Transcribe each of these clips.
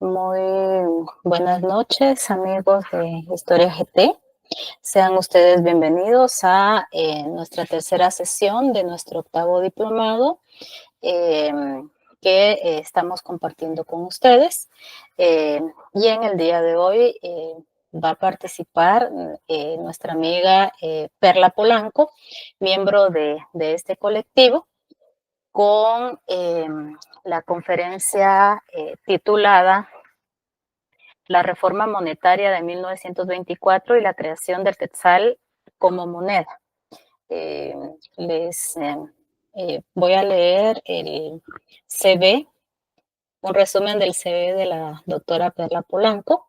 Muy buenas noches, amigos de Historia GT. Sean ustedes bienvenidos a nuestra tercera sesión de nuestro octavo diplomado eh, que estamos compartiendo con ustedes. Y en el día de hoy va a participar nuestra amiga Perla Polanco, miembro de este colectivo, con la conferencia titulada La reforma monetaria de 1924 y la creación del quetzal como moneda. Eh, les voy a leer el CV, un resumen del CV de la doctora Perla Polanco.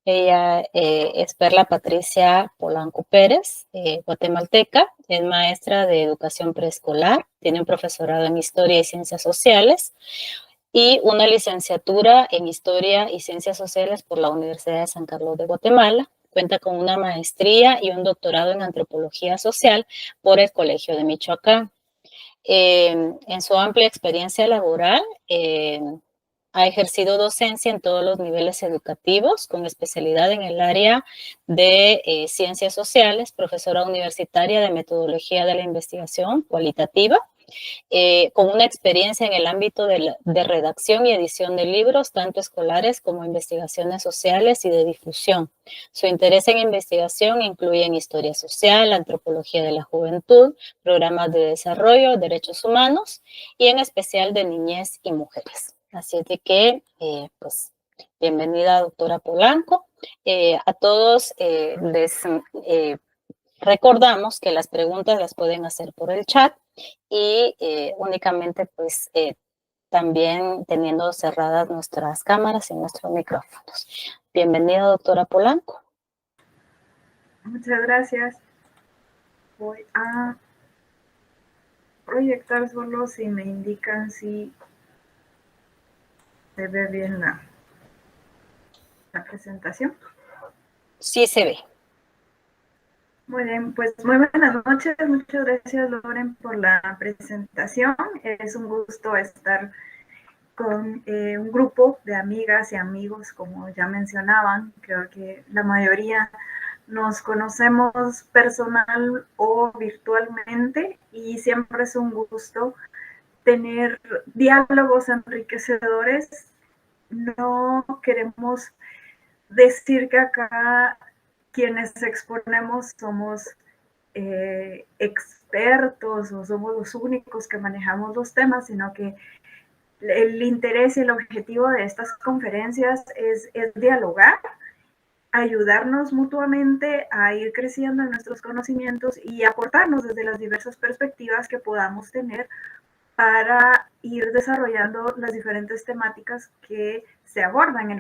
Ella es Perla Patricia Polanco Pérez, guatemalteca, es maestra de educación preescolar, tiene un profesorado en Historia y Ciencias Sociales y una licenciatura en Historia y Ciencias Sociales por la Universidad de San Carlos de Guatemala. Cuenta con una maestría y un doctorado en Antropología Social por el Colegio de Michoacán. En su amplia experiencia laboral, ha ejercido docencia en todos los niveles educativos, con especialidad en el área de ciencias sociales, profesora universitaria de metodología de la investigación cualitativa, con una experiencia en el ámbito de redacción y edición de libros, tanto escolares como investigaciones sociales y de difusión. Su interés en investigación incluye en historia social, antropología de la juventud, programas de desarrollo, derechos humanos y en especial de niñez y mujeres. Así es de que, pues, bienvenida, doctora Polanco. A todos les recordamos que las preguntas las pueden hacer por el chat y únicamente pues también teniendo cerradas nuestras cámaras y nuestros micrófonos. Bienvenida, doctora Polanco. Muchas gracias. Voy a proyectar solo si me indican si se ve bien la presentación. Sí se ve. Muy bien, pues muy buenas noches. Muchas gracias, Loren, por la presentación. Es un gusto estar con un grupo de amigas y amigos, como ya mencionaban. Creo que la mayoría nos conocemos personal o virtualmente y siempre es un gusto tener diálogos enriquecedores. No queremos decir que acá quienes exponemos somos expertos o somos los únicos que manejamos los temas, sino que el interés y el objetivo de estas conferencias es dialogar, ayudarnos mutuamente a ir creciendo en nuestros conocimientos y aportarnos desde las diversas perspectivas que podamos tener para ir desarrollando las diferentes temáticas que se abordan en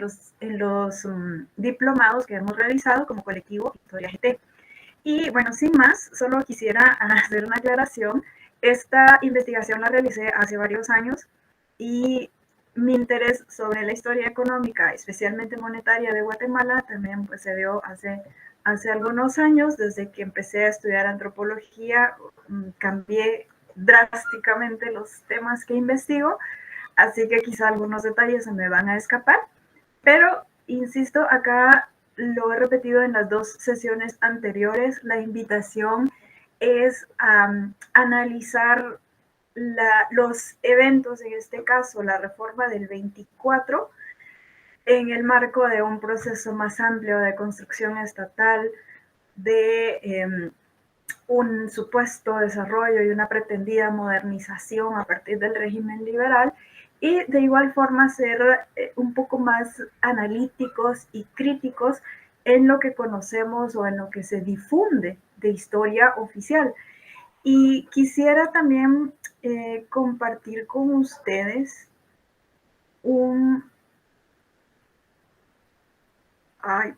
los diplomados que hemos realizado como colectivo Historia GT. Y bueno, sin más, solo quisiera hacer una aclaración. Esta investigación la realicé hace varios años y mi interés sobre la historia económica, especialmente monetaria de Guatemala, también pues se dio hace algunos años. Desde que empecé a estudiar antropología, cambié drásticamente los temas que investigo, así que quizá algunos detalles se me van a escapar, pero insisto, acá lo he repetido en las dos sesiones anteriores, la invitación es analizar los eventos, en este caso la reforma del 24, en el marco de un proceso más amplio de construcción estatal, de un supuesto desarrollo y una pretendida modernización a partir del régimen liberal, y de igual forma ser un poco más analíticos y críticos en lo que conocemos o en lo que se difunde de historia oficial. Y quisiera también compartir con ustedes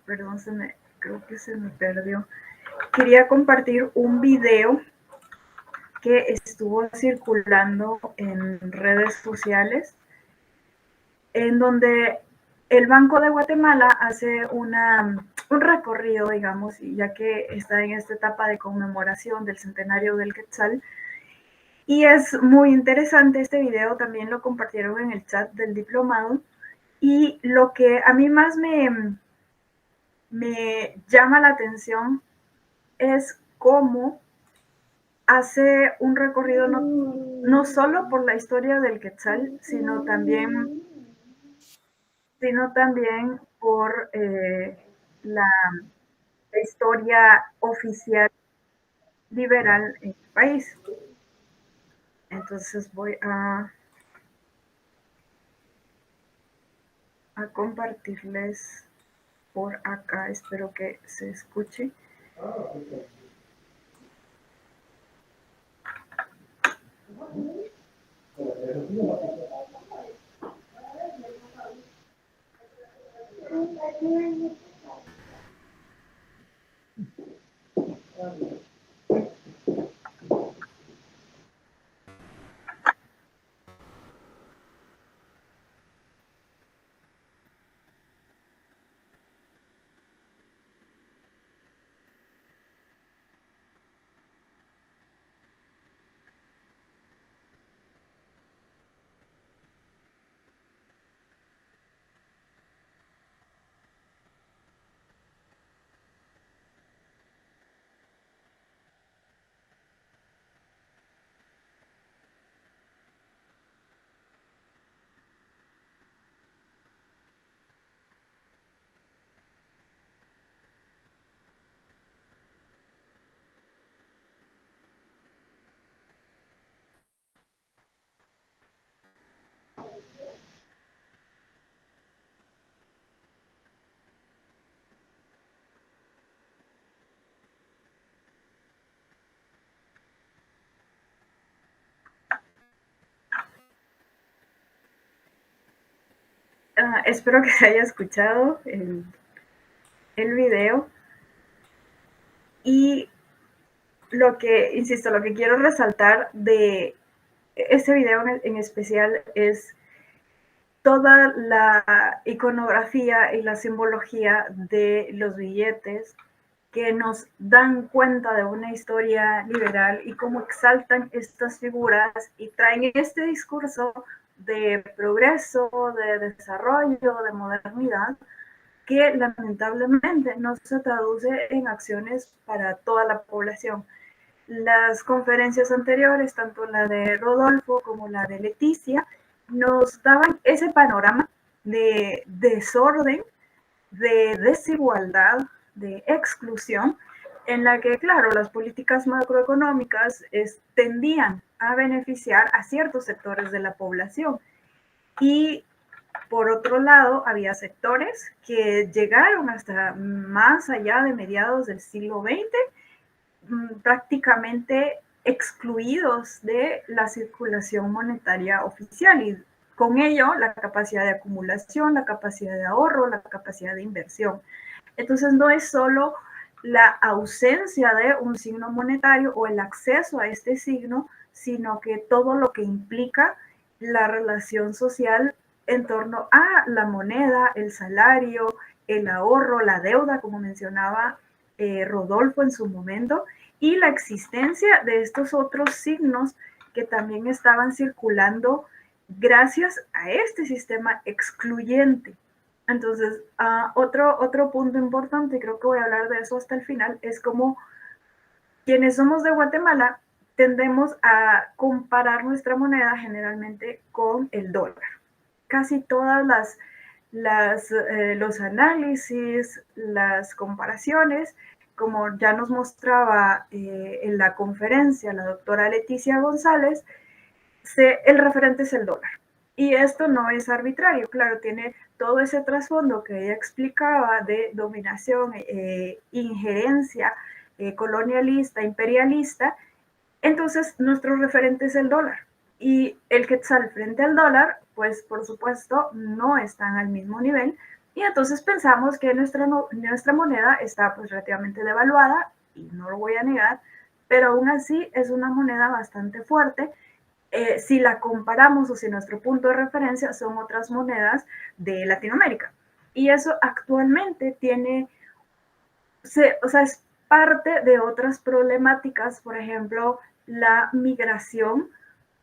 perdón, creo que se me perdió. Quería compartir un video que estuvo circulando en redes sociales, en donde el Banco de Guatemala hace un recorrido, digamos, ya que está en esta etapa de conmemoración del centenario del Quetzal. Y es muy interesante este video, también lo compartieron en el chat del diplomado, Y lo que a mí más me llama la atención es cómo hace un recorrido no solo por la historia del Quetzal, sino también por la, la historia oficial liberal en el país. Entonces voy a compartirles por acá, espero que se escuche. Espero que se haya escuchado el video. Y insisto, lo que quiero resaltar de este video en especial es toda la iconografía y la simbología de los billetes que nos dan cuenta de una historia liberal y cómo exaltan estas figuras y traen este discurso de progreso, de desarrollo, de modernidad, que lamentablemente no se traduce en acciones para toda la población. Las conferencias anteriores, tanto la de Rodolfo como la de Leticia, nos daban ese panorama de desorden, de desigualdad, de exclusión, en la que, claro, las políticas macroeconómicas tendían a beneficiar a ciertos sectores de la población. Y por otro lado, había sectores que llegaron hasta más allá de mediados del siglo XX, prácticamente excluidos de la circulación monetaria oficial y con ello la capacidad de acumulación, la capacidad de ahorro, la capacidad de inversión. Entonces no es solo la ausencia de un signo monetario o el acceso a este signo, sino que todo lo que implica la relación social en torno a la moneda, el salario, el ahorro, la deuda, como mencionaba Rodolfo en su momento, y la existencia de estos otros signos que también estaban circulando gracias a este sistema excluyente. Entonces, otro punto importante, creo que voy a hablar de eso hasta el final, es como quienes somos de Guatemala tendemos a comparar nuestra moneda generalmente con el dólar. Casi todas los análisis, las comparaciones, como ya nos mostraba en la conferencia la doctora Leticia González, el referente es el dólar. Y esto no es arbitrario, claro, tiene todo ese trasfondo que ella explicaba de dominación, injerencia colonialista, imperialista. Entonces, nuestro referente es el dólar. Y el quetzal frente al dólar, pues por supuesto, no están al mismo nivel. Y entonces pensamos que nuestra moneda está pues relativamente devaluada, y no lo voy a negar, pero aún así es una moneda bastante fuerte. Si la comparamos o si nuestro punto de referencia son otras monedas de Latinoamérica. Y eso actualmente o sea, es parte de otras problemáticas, por ejemplo, la migración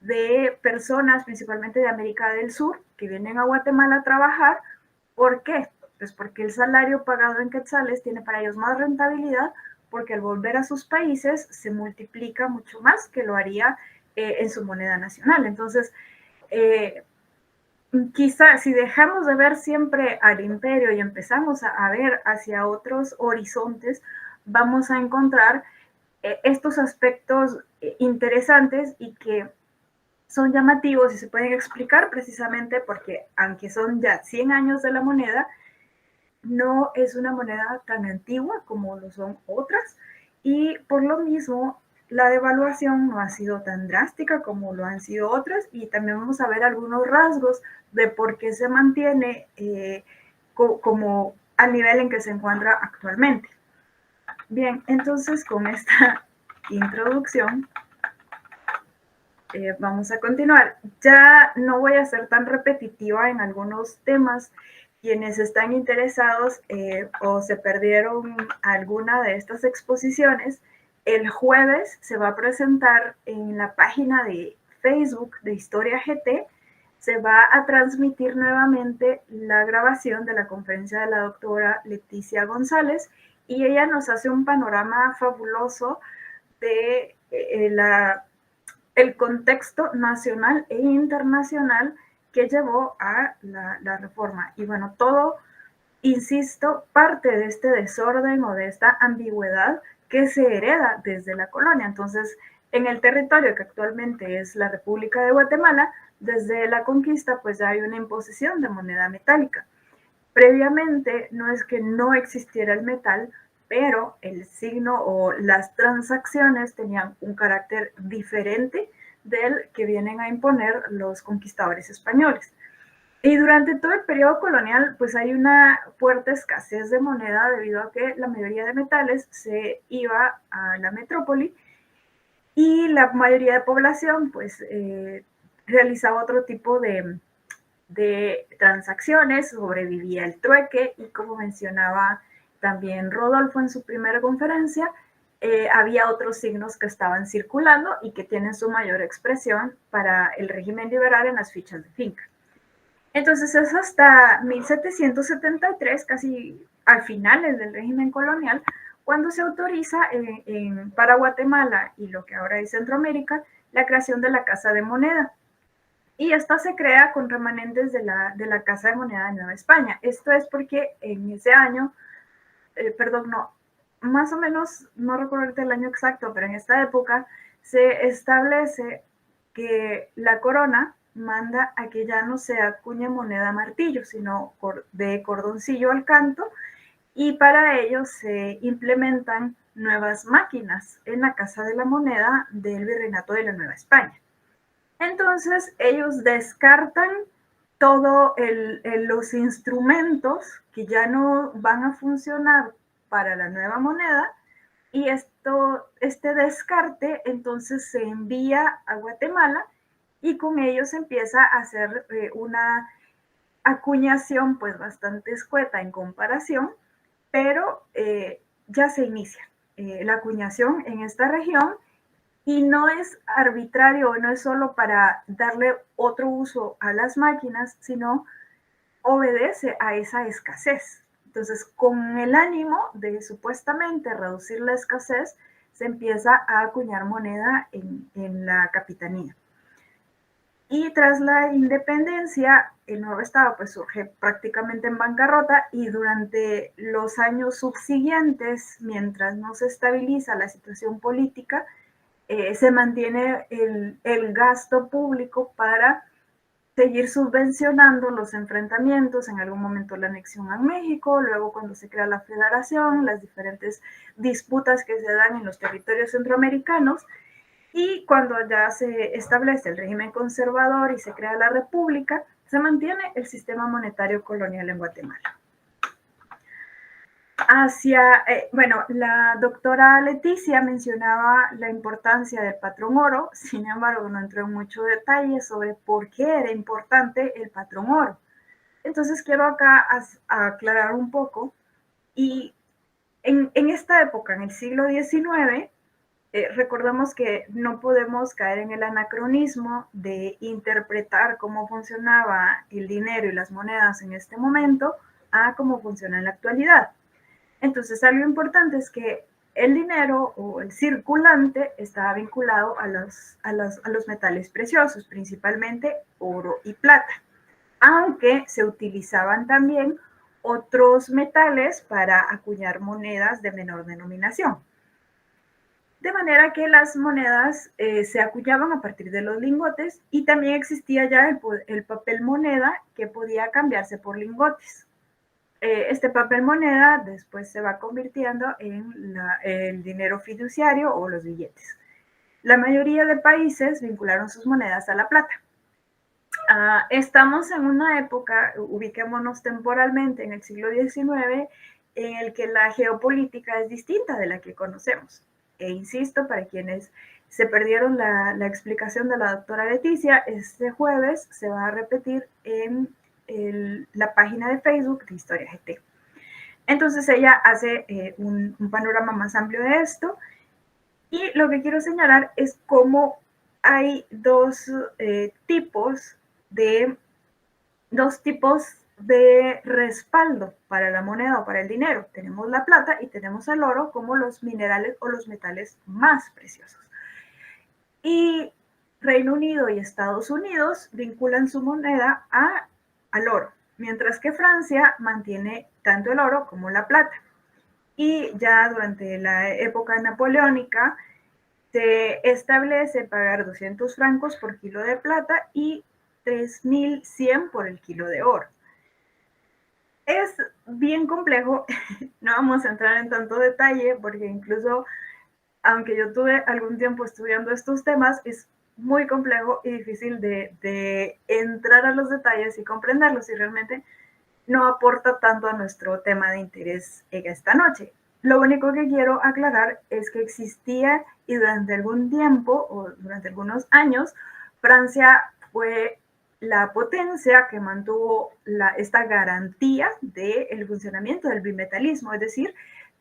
de personas, principalmente de América del Sur, que vienen a Guatemala a trabajar. ¿Por qué? Pues porque el salario pagado en quetzales tiene para ellos más rentabilidad, porque al volver a sus países se multiplica mucho más que lo haría en su moneda nacional. Entonces, quizá si dejamos de ver siempre al imperio y empezamos a ver hacia otros horizontes, vamos a encontrar estos aspectos interesantes y que son llamativos y se pueden explicar precisamente porque, aunque son ya 100 años de la moneda, no es una moneda tan antigua como lo son otras, y por lo mismo la devaluación no ha sido tan drástica como lo han sido otras, y también vamos a ver algunos rasgos de por qué se mantiene como al nivel en que se encuentra actualmente. Bien, entonces con esta introducción vamos a continuar. Ya no voy a ser tan repetitiva en algunos temas. Quienes están interesados o se perdieron alguna de estas exposiciones, el jueves se va a presentar en la página de Facebook de Historia GT, se va a transmitir nuevamente la grabación de la conferencia de la doctora Leticia González, y ella nos hace un panorama fabuloso de el contexto nacional e internacional que llevó a la reforma. Y bueno, todo, insisto, parte de este desorden o de esta ambigüedad que se hereda desde la colonia. Entonces, en el territorio que actualmente es la República de Guatemala, desde la conquista, pues ya hay una imposición de moneda metálica. Previamente, no es que no existiera el metal, pero el signo o las transacciones tenían un carácter diferente del que vienen a imponer los conquistadores españoles. Y durante todo el periodo colonial, pues hay una fuerte escasez de moneda debido a que la mayoría de metales se iba a la metrópoli y la mayoría de población pues realizaba otro tipo de transacciones, sobrevivía el trueque, y como mencionaba también Rodolfo en su primera conferencia, había otros signos que estaban circulando y que tienen su mayor expresión para el régimen liberal en las fichas de finca. Entonces es hasta 1773, casi al finales del régimen colonial, cuando se autoriza para Guatemala y lo que ahora es Centroamérica, la creación de la Casa de Moneda. Y esta se crea con remanentes de la Casa de Moneda de Nueva España. Esto es porque en ese año, más o menos, no recuerdo el año exacto, pero en esta época se establece que la corona manda a que ya no se acuñe moneda a martillo, sino de cordoncillo al canto, y para ello se implementan nuevas máquinas en la Casa de la Moneda del Virreinato de la Nueva España. Entonces ellos descartan todos los instrumentos que ya no van a funcionar para la nueva moneda, y este descarte entonces se envía a Guatemala, y con ellos se empieza a hacer una acuñación pues bastante escueta en comparación, pero ya se inicia la acuñación en esta región. Y no es arbitrario, no es solo para darle otro uso a las máquinas, sino obedece a esa escasez. Entonces, con el ánimo de supuestamente reducir la escasez, se empieza a acuñar moneda en la capitanía. Y tras la independencia, el nuevo estado pues surge prácticamente en bancarrota, y durante los años subsiguientes, mientras no se estabiliza la situación política, se mantiene el gasto público para seguir subvencionando los enfrentamientos, en algún momento la anexión a México, luego cuando se crea la federación, las diferentes disputas que se dan en los territorios centroamericanos, y cuando ya se establece el régimen conservador y se crea la república, se mantiene el sistema monetario colonial en Guatemala. La doctora Leticia mencionaba la importancia del patrón oro, sin embargo no entró en mucho detalle sobre por qué era importante el patrón oro. Entonces quiero acá aclarar un poco, y en esta época, en el siglo XIX, recordamos que no podemos caer en el anacronismo de interpretar cómo funcionaba el dinero y las monedas en este momento a cómo funciona en la actualidad. Entonces, algo importante es que el dinero o el circulante estaba vinculado a los metales preciosos, principalmente oro y plata, aunque se utilizaban también otros metales para acuñar monedas de menor denominación. De manera que las monedas se acuñaban a partir de los lingotes y también existía ya el papel moneda que podía cambiarse por lingotes. Este papel moneda después se va convirtiendo en el dinero fiduciario o los billetes. La mayoría de países vincularon sus monedas a la plata. Estamos en una época, ubiquémonos temporalmente en el siglo XIX, en el que la geopolítica es distinta de la que conocemos. E insisto, para quienes se perdieron la explicación de la doctora Leticia, este jueves se va a repetir en la página de Facebook de Historia GT. Entonces ella hace un panorama más amplio de esto y lo que quiero señalar es cómo hay dos tipos de respaldo para la moneda o para el dinero. Tenemos la plata y tenemos el oro como los minerales o los metales más preciosos. Y Reino Unido y Estados Unidos vinculan su moneda al oro, mientras que Francia mantiene tanto el oro como la plata. Y ya durante la época napoleónica se establece pagar 200 francos por kilo de plata y 3.100 por el kilo de oro. Es bien complejo, no vamos a entrar en tanto detalle porque incluso aunque yo tuve algún tiempo estudiando estos temas, es muy complejo y difícil de entrar a los detalles y comprenderlos y realmente no aporta tanto a nuestro tema de interés en esta noche. Lo único que quiero aclarar es que existía y durante algún tiempo o durante algunos años, Francia fue la potencia que mantuvo esta garantía del funcionamiento del bimetalismo, es decir,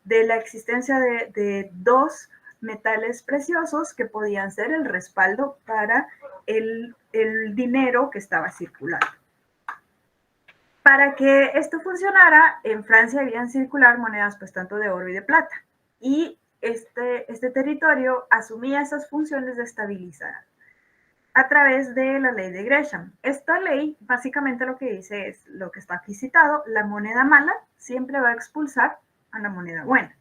de la existencia de dos metales preciosos que podían ser el respaldo para el dinero que estaba circulando. Para que esto funcionara, en Francia debían circular monedas pues tanto de oro y de plata. Y este territorio asumía esas funciones de estabilizar a través de la ley de Gresham. Esta ley básicamente lo que dice es lo que está aquí citado: la moneda mala siempre va a expulsar a la moneda buena.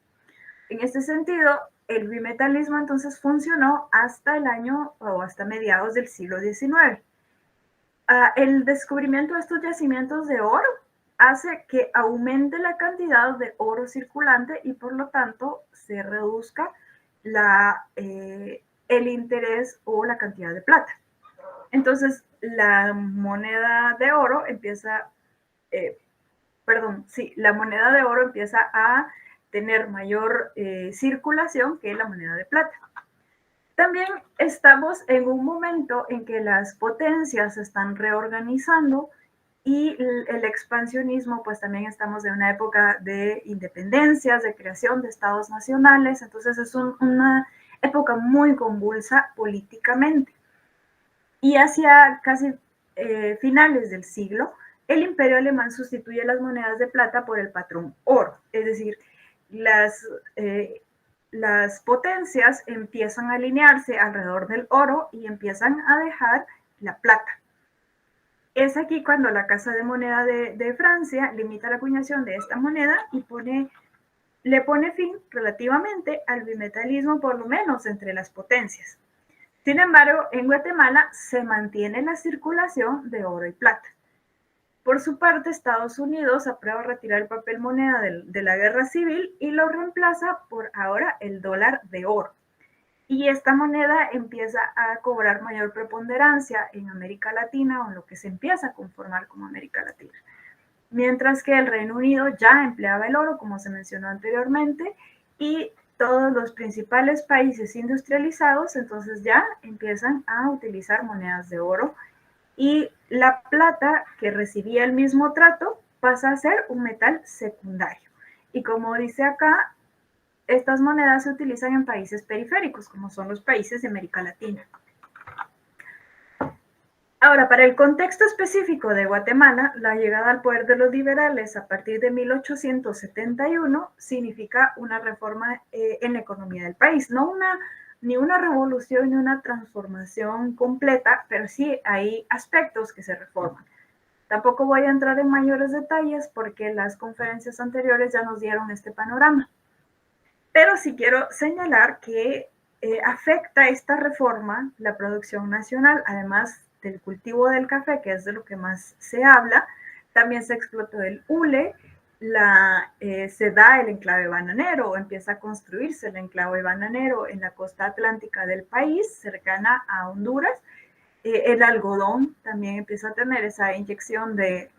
En este sentido, el bimetalismo entonces funcionó hasta el año o hasta mediados del siglo XIX. El descubrimiento de estos yacimientos de oro hace que aumente la cantidad de oro circulante y por lo tanto se reduzca el interés o la cantidad de plata. Entonces, la moneda de oro empieza, la moneda de oro empieza a tener mayor circulación que la moneda de plata. También estamos en un momento en que las potencias se están reorganizando y el expansionismo, pues también estamos en una época de independencias, de creación de estados nacionales, entonces es una época muy convulsa políticamente. Y hacia casi finales del siglo, el imperio alemán sustituye las monedas de plata por el patrón oro, es decir, las potencias empiezan a alinearse alrededor del oro y empiezan a dejar la plata. Es aquí cuando la Casa de Moneda de Francia limita la acuñación de esta moneda y le pone fin relativamente al bimetalismo, por lo menos entre las potencias. Sin embargo, en Guatemala se mantiene la circulación de oro y plata. Por su parte, Estados Unidos aprueba retirar el papel moneda de la guerra civil y lo reemplaza por ahora el dólar de oro. Y esta moneda empieza a cobrar mayor preponderancia en América Latina o en lo que se empieza a conformar como América Latina. Mientras que el Reino Unido ya empleaba el oro, como se mencionó anteriormente, y todos los principales países industrializados entonces ya empiezan a utilizar monedas de oro y la plata, que recibía el mismo trato, pasa a ser un metal secundario. Y como dice acá, estas monedas se utilizan en países periféricos, como son los países de América Latina. Ahora, para el contexto específico de Guatemala, la llegada al poder de los liberales a partir de 1871 significa una reforma en la economía del país. No ni una revolución ni una transformación completa, pero sí hay aspectos que se reforman. Tampoco voy a entrar en mayores detalles porque las conferencias anteriores ya nos dieron este panorama. Pero sí quiero señalar que afecta esta reforma la producción nacional, además del cultivo del café, que es de lo que más se habla. También se explotó el hule, se da el enclave bananero, o empieza a construirse el enclave bananero en la costa atlántica del país, cercana a Honduras. El algodón también empieza a tener esa inyección de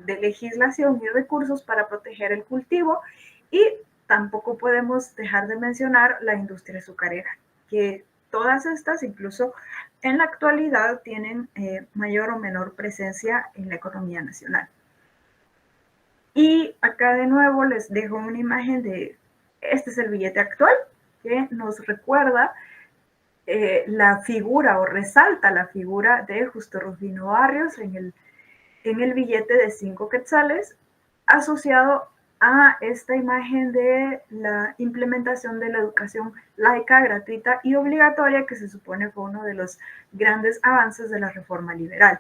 legislación y recursos para proteger el cultivo, y tampoco podemos dejar de mencionar la industria azucarera, que todas estas, incluso en la actualidad, tienen mayor o menor presencia en la economía nacional. Y acá de nuevo les dejo una imagen de, este es el billete actual, que nos recuerda la figura, o resalta la figura de Justo Rufino Barrios en el billete de 5 quetzales, asociado a esta imagen de la implementación de la educación laica, gratuita y obligatoria, que se supone fue uno de los grandes avances de la reforma liberal.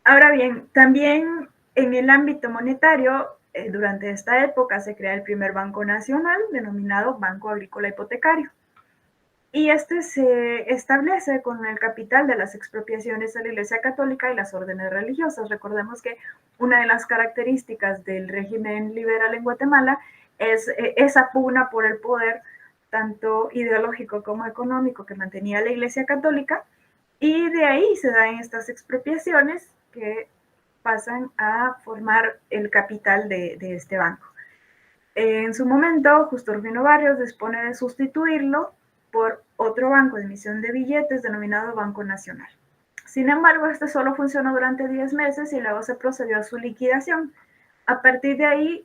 Ahora bien, también en el ámbito monetario, durante esta época se crea el primer banco nacional, denominado Banco Agrícola Hipotecario. Y este se establece con el capital de las expropiaciones a la Iglesia Católica y las órdenes religiosas. Recordemos que una de las características del régimen liberal en Guatemala es esa pugna por el poder, tanto ideológico como económico, que mantenía la Iglesia Católica, y de ahí se dan estas expropiaciones que pasan a formar el capital de este banco. En su momento, Justo Rufino Barrios dispone de sustituirlo por otro banco de emisión de billetes denominado Banco Nacional. Sin embargo, este solo funcionó durante 10 meses y luego se procedió a su liquidación. A partir de ahí,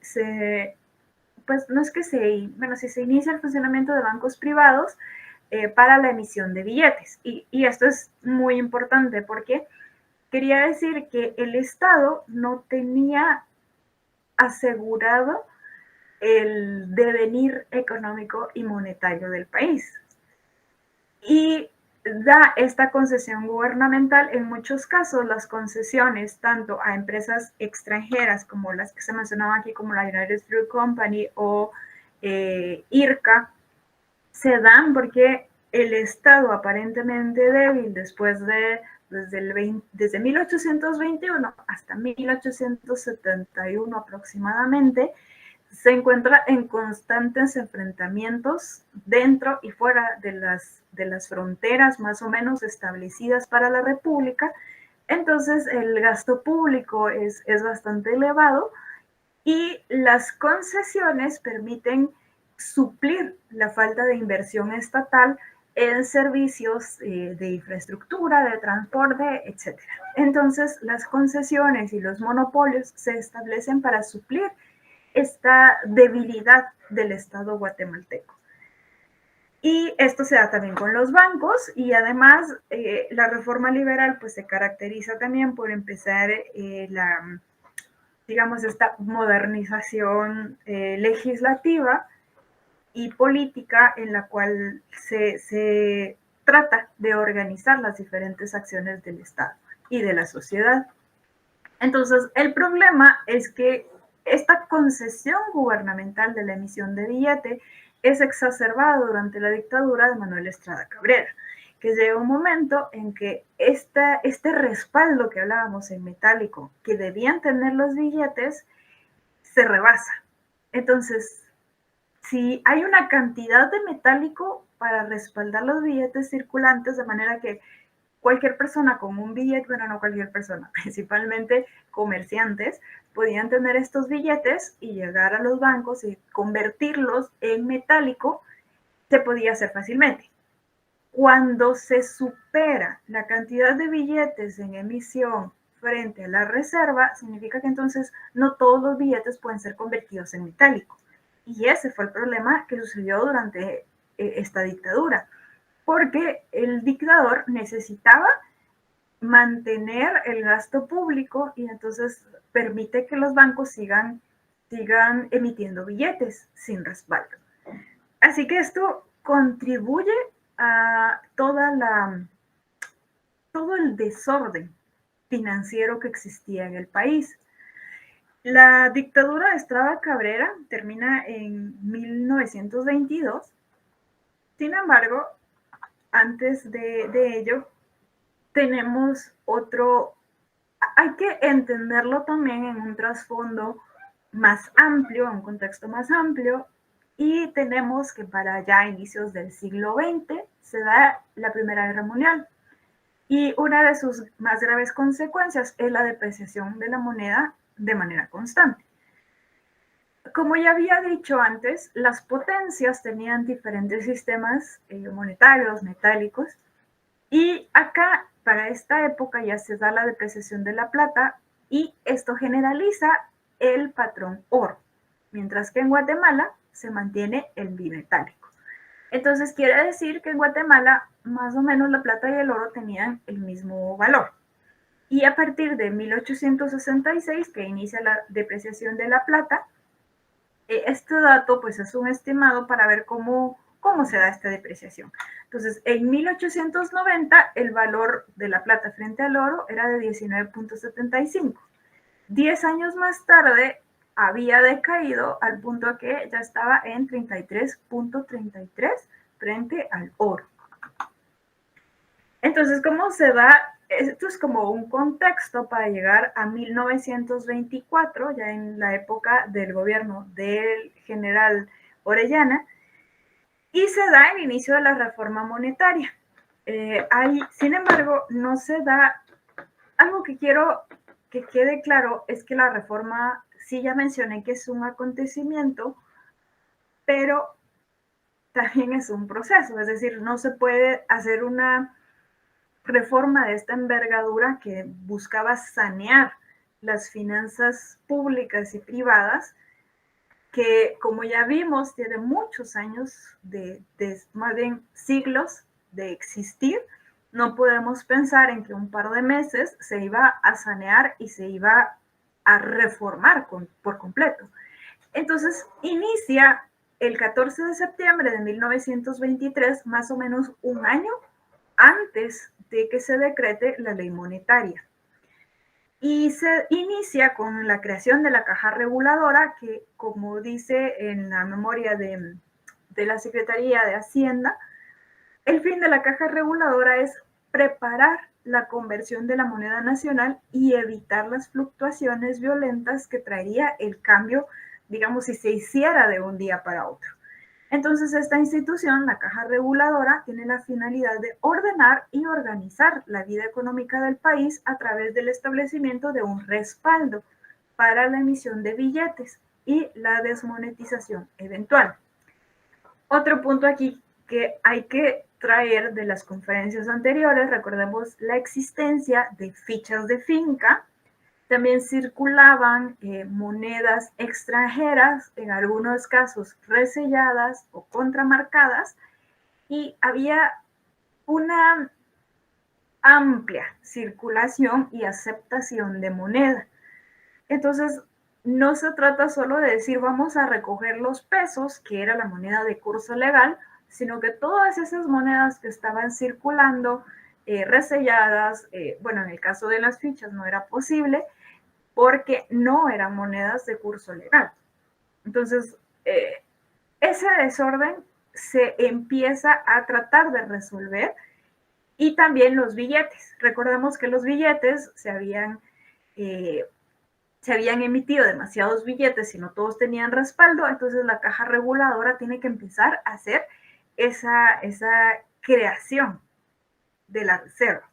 pues no es que si se inicia el funcionamiento de bancos privados para la emisión de billetes. Y esto es muy importante porque quería decir que el Estado no tenía asegurado el devenir económico y monetario del país. Y da esta concesión gubernamental. En muchos casos, las concesiones tanto a empresas extranjeras como las que se mencionaban aquí, como la United Fruit Company o IRCA, se dan porque el Estado, aparentemente débil desde 1821 hasta 1871 aproximadamente, se encuentra en constantes enfrentamientos dentro y fuera de las fronteras más o menos establecidas para la República. Entonces el gasto público es bastante elevado y las concesiones permiten suplir la falta de inversión estatal en servicios de infraestructura, de transporte, etc. Entonces las concesiones y los monopolios se establecen para suplir esta debilidad del Estado guatemalteco. Y esto se da también con los bancos, y además la reforma liberal pues se caracteriza también por empezar esta modernización legislativa y política, en la cual se trata de organizar las diferentes acciones del Estado y de la sociedad. Entonces, el problema es que esta concesión gubernamental de la emisión de billete es exacerbada durante la dictadura de Manuel Estrada Cabrera, que llega un momento en que este respaldo que hablábamos en metálico, que debían tener los billetes, se rebasa. Entonces, si hay una cantidad de metálico para respaldar los billetes circulantes, de manera que cualquier persona con un billete, bueno, no cualquier persona, principalmente comerciantes, podían tener estos billetes y llegar a los bancos y convertirlos en metálico, se podía hacer fácilmente. Cuando se supera la cantidad de billetes en emisión frente a la reserva, significa que entonces no todos los billetes pueden ser convertidos en metálico. Y ese fue el problema que sucedió durante esta dictadura, porque el dictador necesitaba mantener el gasto público y entonces permite que los bancos sigan emitiendo billetes sin respaldo. Así que esto contribuye a todo el desorden financiero que existía en el país. La dictadura de Estrada Cabrera termina en 1922. Sin embargo, antes de ello, tenemos hay que entenderlo también en un trasfondo más amplio, en un contexto más amplio, y tenemos que para ya inicios del siglo XX se da la Primera Guerra Mundial. Y una de sus más graves consecuencias es la depreciación de la moneda de manera constante. Como ya había dicho antes, las potencias tenían diferentes sistemas monetarios, metálicos, y acá, para esta época, ya se da la depreciación de la plata y esto generaliza el patrón oro, mientras que en Guatemala se mantiene el bimetálico. Entonces quiere decir que en Guatemala más o menos la plata y el oro tenían el mismo valor. Y a partir de 1866, que inicia la depreciación de la plata, este dato pues es un estimado para ver cómo se da esta depreciación. Entonces, en 1890 el valor de la plata frente al oro era de 19.75. 10 años más tarde había decaído al punto que ya estaba en 33.33 frente al oro. Entonces, ¿cómo se da? Esto es como un contexto para llegar a 1924, ya en la época del gobierno del general Orellana, y se da el inicio de la reforma monetaria. Sin embargo, no se da, algo que quiero que quede claro es que la reforma, sí ya mencioné que es un acontecimiento, pero también es un proceso, es decir, no se puede hacer una reforma de esta envergadura que buscaba sanear las finanzas públicas y privadas, que como ya vimos tiene muchos años más bien siglos de existir. No podemos pensar en que un par de meses se iba a sanear y se iba a reformar por completo. Entonces inicia el 14 de septiembre de 1923, más o menos un año antes de que se decrete la ley monetaria. Y se inicia con la creación de la caja reguladora, que como dice en la memoria de la Secretaría de Hacienda, el fin de la caja reguladora es preparar la conversión de la moneda nacional y evitar las fluctuaciones violentas que traería el cambio, digamos, si se hiciera de un día para otro. Entonces, esta institución, la Caja Reguladora, tiene la finalidad de ordenar y organizar la vida económica del país a través del establecimiento de un respaldo para la emisión de billetes y la desmonetización eventual. Otro punto aquí que hay que traer de las conferencias anteriores, recordemos la existencia de fichas de finca. También circulaban monedas extranjeras, en algunos casos reselladas o contramarcadas, y había una amplia circulación y aceptación de moneda. Entonces, no se trata solo de decir vamos a recoger los pesos, que era la moneda de curso legal, sino que todas esas monedas que estaban circulando, reselladas, bueno, en el caso de las fichas no era posible, porque no eran monedas de curso legal. Entonces, ese desorden se empieza a tratar de resolver, y también los billetes. Recordemos que los billetes se habían emitido demasiados billetes y no todos tenían respaldo, entonces la caja reguladora tiene que empezar a hacer esa creación de la reserva.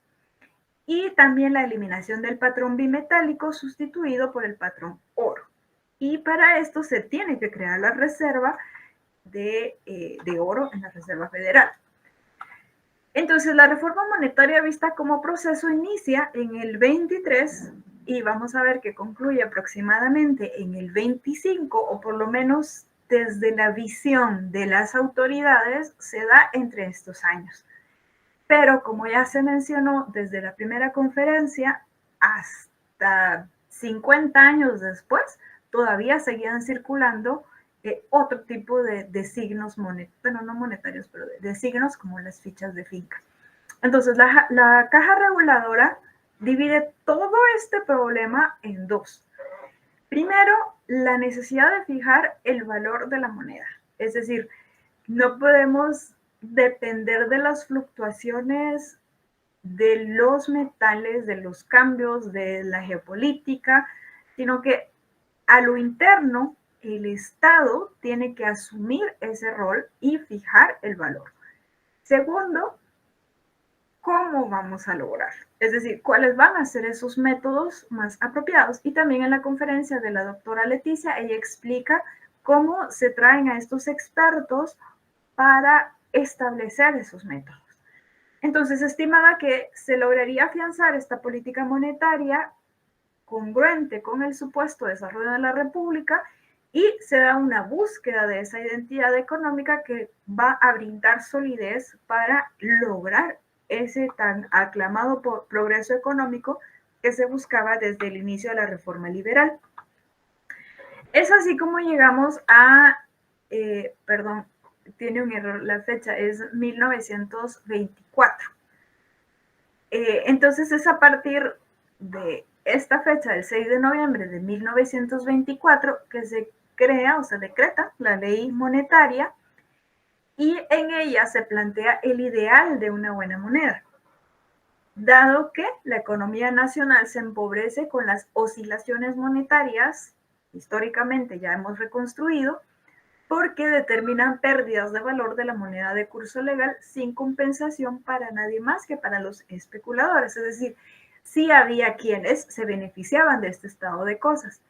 Y también la eliminación del patrón bimetálico sustituido por el patrón oro. Y para esto se tiene que crear la reserva de oro en la Reserva Federal. Entonces, la reforma monetaria vista como proceso inicia en el 23 y vamos a ver que concluye aproximadamente en el 25, o por lo menos desde la visión de las autoridades se da entre estos años. Pero como ya se mencionó, desde la primera conferencia hasta 50 años después, todavía seguían circulando otro tipo de signos monetarios, bueno, no monetarios, pero de signos como las fichas de finca. Entonces, la caja reguladora divide todo este problema en dos. Primero, la necesidad de fijar el valor de la moneda. Es decir, no podemos depender de las fluctuaciones de los metales, de los cambios, de la geopolítica, sino que a lo interno el Estado tiene que asumir ese rol y fijar el valor. Segundo, ¿cómo vamos a lograr? Es decir, ¿cuáles van a ser esos métodos más apropiados? Y también en la conferencia de la doctora Leticia, ella explica cómo se traen a estos expertos para establecer esos métodos. Entonces, se estimaba que se lograría afianzar esta política monetaria congruente con el supuesto desarrollo de la República y se da una búsqueda de esa identidad económica que va a brindar solidez para lograr ese tan aclamado progreso económico que se buscaba desde el inicio de la reforma liberal. Es así como llegamos a, perdón, tiene un error la fecha, es 1924. Entonces es a partir de esta fecha, del 6 de noviembre de 1924, que se crea o se decreta la ley monetaria y en ella se plantea el ideal de una buena moneda, dado que la economía nacional se empobrece con las oscilaciones monetarias, históricamente ya hemos reconstruido, porque determinan pérdidas de valor de la moneda de curso legal sin compensación para nadie más que para los especuladores. Es decir, sí había quienes se beneficiaban de este estado de cosas.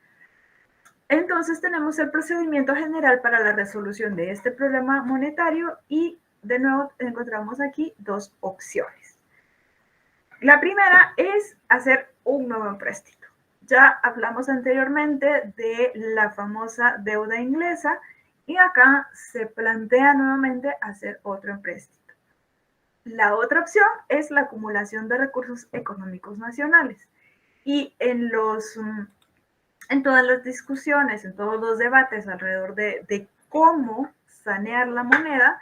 Entonces tenemos el procedimiento general para la resolución de este problema monetario y de nuevo encontramos aquí dos opciones. La primera es hacer un nuevo empréstito. Ya hablamos anteriormente de la famosa deuda inglesa y acá se plantea nuevamente hacer otro empréstito. La otra opción es la acumulación de recursos económicos nacionales. Y en todas las discusiones, en todos los debates alrededor de cómo sanear la moneda,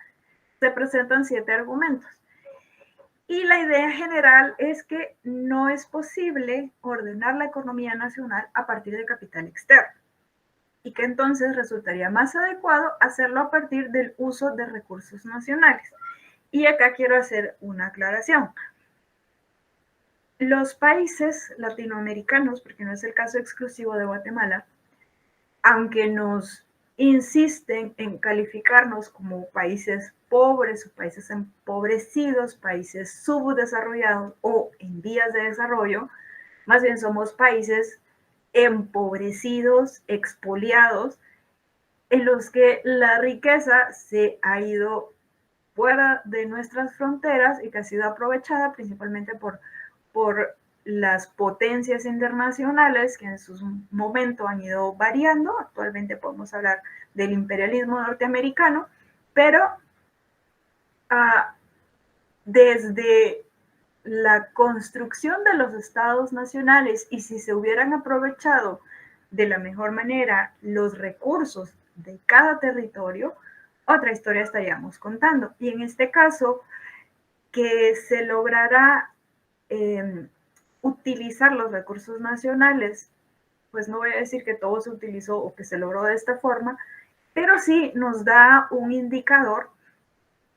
se presentan 7 argumentos. Y la idea general es que no es posible ordenar la economía nacional a partir de capital externo y que entonces resultaría más adecuado hacerlo a partir del uso de recursos nacionales. Y acá quiero hacer una aclaración. Los países latinoamericanos, porque no es el caso exclusivo de Guatemala, aunque nos insisten en calificarnos como países pobres o países empobrecidos, países subdesarrollados o en vías de desarrollo, más bien somos países empobrecidos, expoliados, en los que la riqueza se ha ido fuera de nuestras fronteras y que ha sido aprovechada principalmente por las potencias internacionales que en su momento han ido variando. Actualmente podemos hablar del imperialismo norteamericano, pero desde la construcción de los estados nacionales y si se hubieran aprovechado de la mejor manera los recursos de cada territorio, otra historia estaríamos contando. Y en este caso, que se lograra utilizar los recursos nacionales, pues no voy a decir que todo se utilizó o que se logró de esta forma, pero sí nos da un indicador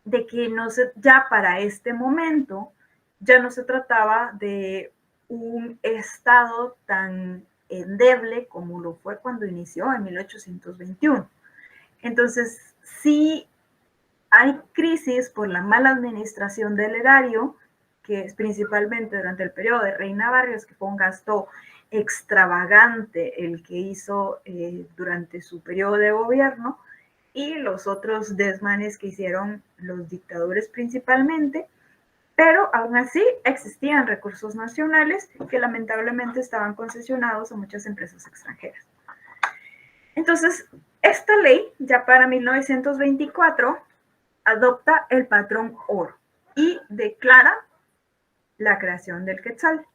de que ya para este momento ya no se trataba de un estado tan endeble como lo fue cuando inició en 1821. Entonces, sí hay crisis por la mala administración del erario, que es principalmente durante el periodo de Reina Barrios, que fue un gasto extravagante el que hizo durante su periodo de gobierno, y los otros desmanes que hicieron los dictadores principalmente, pero aún así existían recursos nacionales que lamentablemente estaban concesionados a muchas empresas extranjeras. Entonces, esta ley, ya para 1924, adopta el patrón oro y declara la creación del quetzal.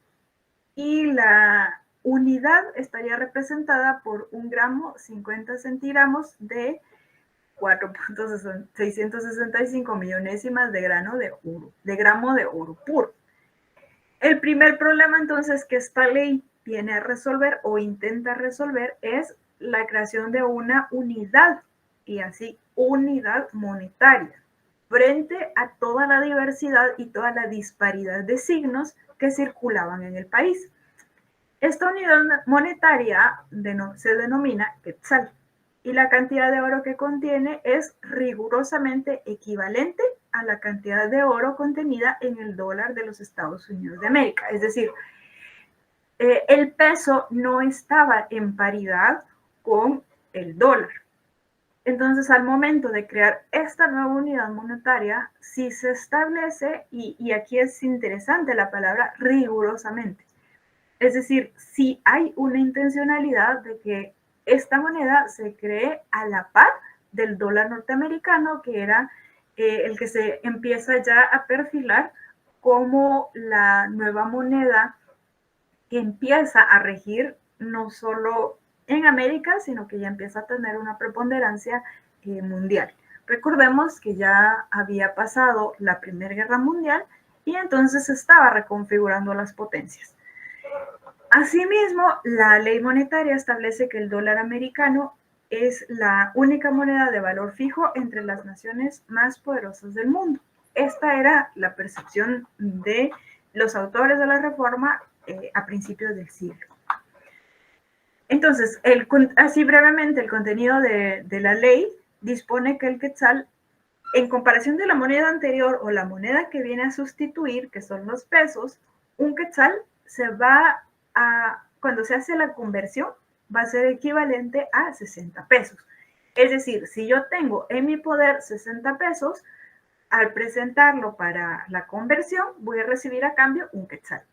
Y la unidad estaría representada por 1 gramo 50 centigramos de 4.665 millonésimas de gramo de oro puro. El primer problema entonces que esta ley viene a resolver o intenta resolver es la creación de una unidad, y así unidad monetaria, frente a toda la diversidad y toda la disparidad de signos que circulaban en el país. Esta unidad monetaria se denomina quetzal, y la cantidad de oro que contiene es rigurosamente equivalente a la cantidad de oro contenida en el dólar de los Estados Unidos de América. Es decir, el peso no estaba en paridad con el dólar. Entonces, al momento de crear esta nueva unidad monetaria, sí se establece, y aquí es interesante la palabra rigurosamente, es decir, sí hay una intencionalidad de que esta moneda se cree a la par del dólar norteamericano, que era el que se empieza ya a perfilar como la nueva moneda que empieza a regir no solo en América, sino que ya empieza a tener una preponderancia mundial. Recordemos que ya había pasado la Primera Guerra Mundial y entonces se estaba reconfigurando las potencias. Asimismo, la ley monetaria establece que el dólar americano es la única moneda de valor fijo entre las naciones más poderosas del mundo. Esta era la percepción de los autores de la reforma a principios del siglo. Entonces, así brevemente, el contenido de la ley dispone que el quetzal, en comparación de la moneda anterior o la moneda que viene a sustituir, que son los pesos, un quetzal se va cuando se hace la conversión, va a ser equivalente a 60 pesos. Es decir, si yo tengo en mi poder 60 pesos, al presentarlo para la conversión, voy a recibir a cambio un quetzal.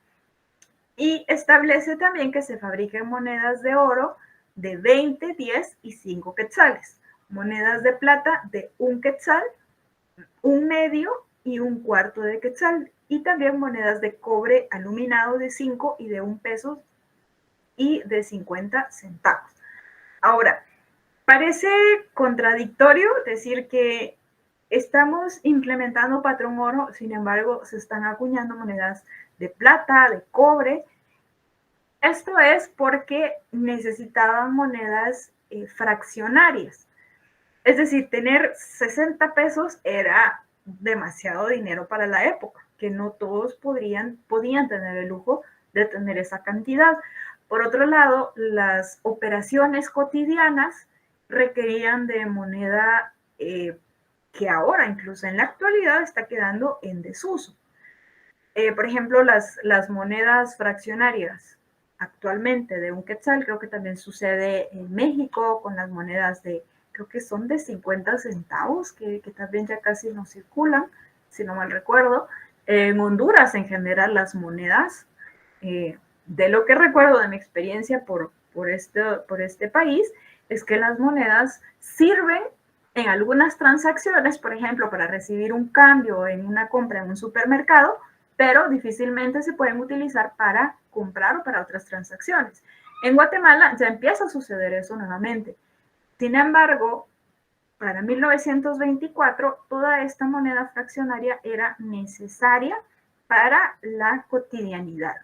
Y establece también que se fabriquen monedas de oro de 20, 10 y 5 quetzales, monedas de plata de 1 quetzal, 1/2 y 1/4 de quetzal, y también monedas de cobre aluminado de 5 y de 1 peso y de 50 centavos. Ahora, parece contradictorio decir que estamos implementando patrón oro, sin embargo, se están acuñando monedas de plata, de cobre. Esto es porque necesitaban monedas fraccionarias. Es decir, tener 60 pesos era demasiado dinero para la época, que no todos podían tener el lujo de tener esa cantidad. Por otro lado, las operaciones cotidianas requerían de moneda que ahora, incluso en la actualidad, está quedando en desuso. Por ejemplo, las monedas fraccionarias actualmente de 1 quetzal, creo que también sucede en México con las monedas creo que son de 50 centavos, que también ya casi no circulan, si no mal recuerdo. En Honduras, en general, las monedas, de lo que recuerdo de mi experiencia por este país, es que las monedas sirven en algunas transacciones, por ejemplo, para recibir un cambio en una compra en un supermercado, pero difícilmente se pueden utilizar para comprar o para otras transacciones. En Guatemala ya empieza a suceder eso nuevamente. Sin embargo, para 1924, toda esta moneda fraccionaria era necesaria para la cotidianidad.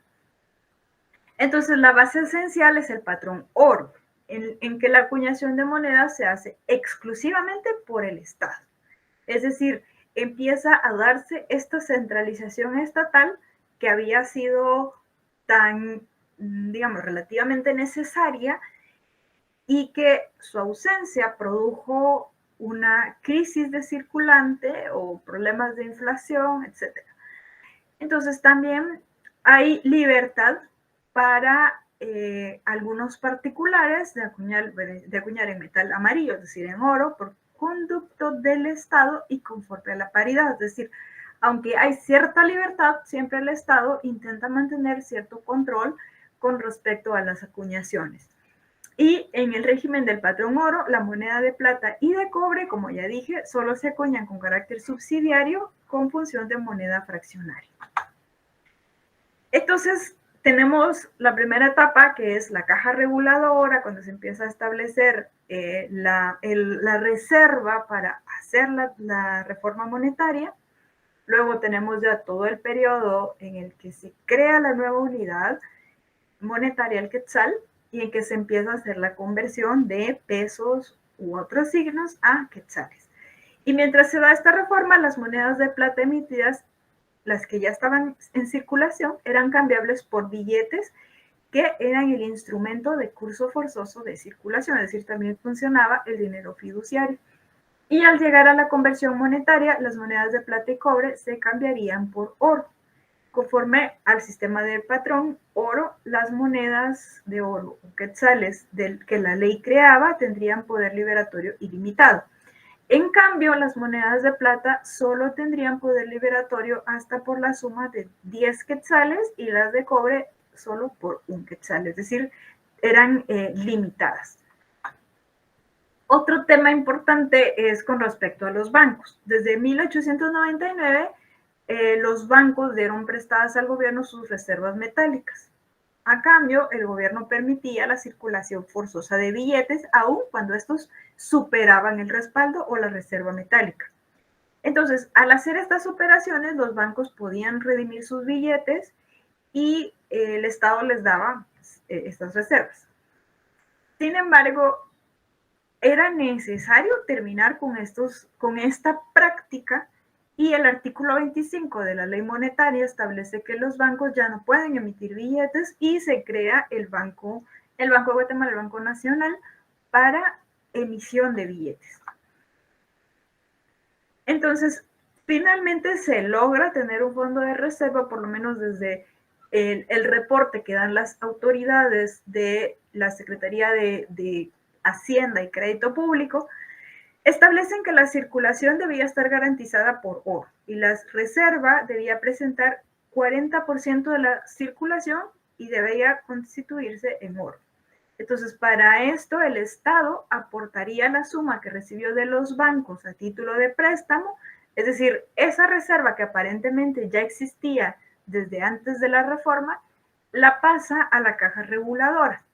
Entonces, la base esencial es el patrón oro, en que la acuñación de monedas se hace exclusivamente por el Estado. Es decir, empieza a darse esta centralización estatal que había sido tan, digamos, relativamente necesaria, y que su ausencia produjo una crisis de circulante o problemas de inflación, etc. Entonces también hay libertad para algunos particulares de acuñar en metal amarillo, es decir, en oro, por conducto del Estado y conforme a la paridad. Es decir, Aunque hay cierta libertad, siempre el Estado intenta mantener cierto control con respecto a las acuñaciones. Y en el régimen del patrón oro, la moneda de plata y de cobre, como ya dije, solo se acuñan con carácter subsidiario con función de moneda fraccionaria. Entonces, tenemos la primera etapa, que es la caja reguladora, cuando se empieza a establecer la reserva para hacer la reforma monetaria. Luego tenemos ya todo el periodo en el que se crea la nueva unidad monetaria, el quetzal, y en que se empieza a hacer la conversión de pesos u otros signos a quetzales. Y mientras se da esta reforma, las monedas de plata emitidas, las que ya estaban en circulación, eran cambiables por billetes que eran el instrumento de curso forzoso de circulación, es decir, también funcionaba el dinero fiduciario. Y al llegar a la conversión monetaria, las monedas de plata y cobre se cambiarían por oro. Conforme al sistema del patrón oro, las monedas de oro o quetzales que la ley creaba tendrían poder liberatorio ilimitado. En cambio, las monedas de plata solo tendrían poder liberatorio hasta por la suma de 10 quetzales y las de cobre solo por un quetzal, es decir, eran limitadas. Otro tema importante es con respecto a los bancos. Desde 1899, los bancos dieron prestadas al gobierno sus reservas metálicas. A cambio, el gobierno permitía la circulación forzosa de billetes, aun cuando estos superaban el respaldo o la reserva metálica. Entonces, al hacer estas operaciones, los bancos podían redimir sus billetes y el Estado les daba estas reservas. Sin embargo, era necesario terminar con esta práctica, y el artículo 25 de la ley monetaria establece que los bancos ya no pueden emitir billetes y se crea el Banco de Guatemala, el Banco Nacional, para emisión de billetes. Entonces, finalmente se logra tener un fondo de reserva, por lo menos desde el reporte que dan las autoridades de la Secretaría de Hacienda y Crédito Público, establecen que la circulación debía estar garantizada por oro y la reserva debía presentar 40% de la circulación y debía constituirse en oro. Entonces, para esto, el Estado aportaría la suma que recibió de los bancos a título de préstamo, es decir, esa reserva que aparentemente ya existía desde antes de la reforma, la pasa a la caja reguladora.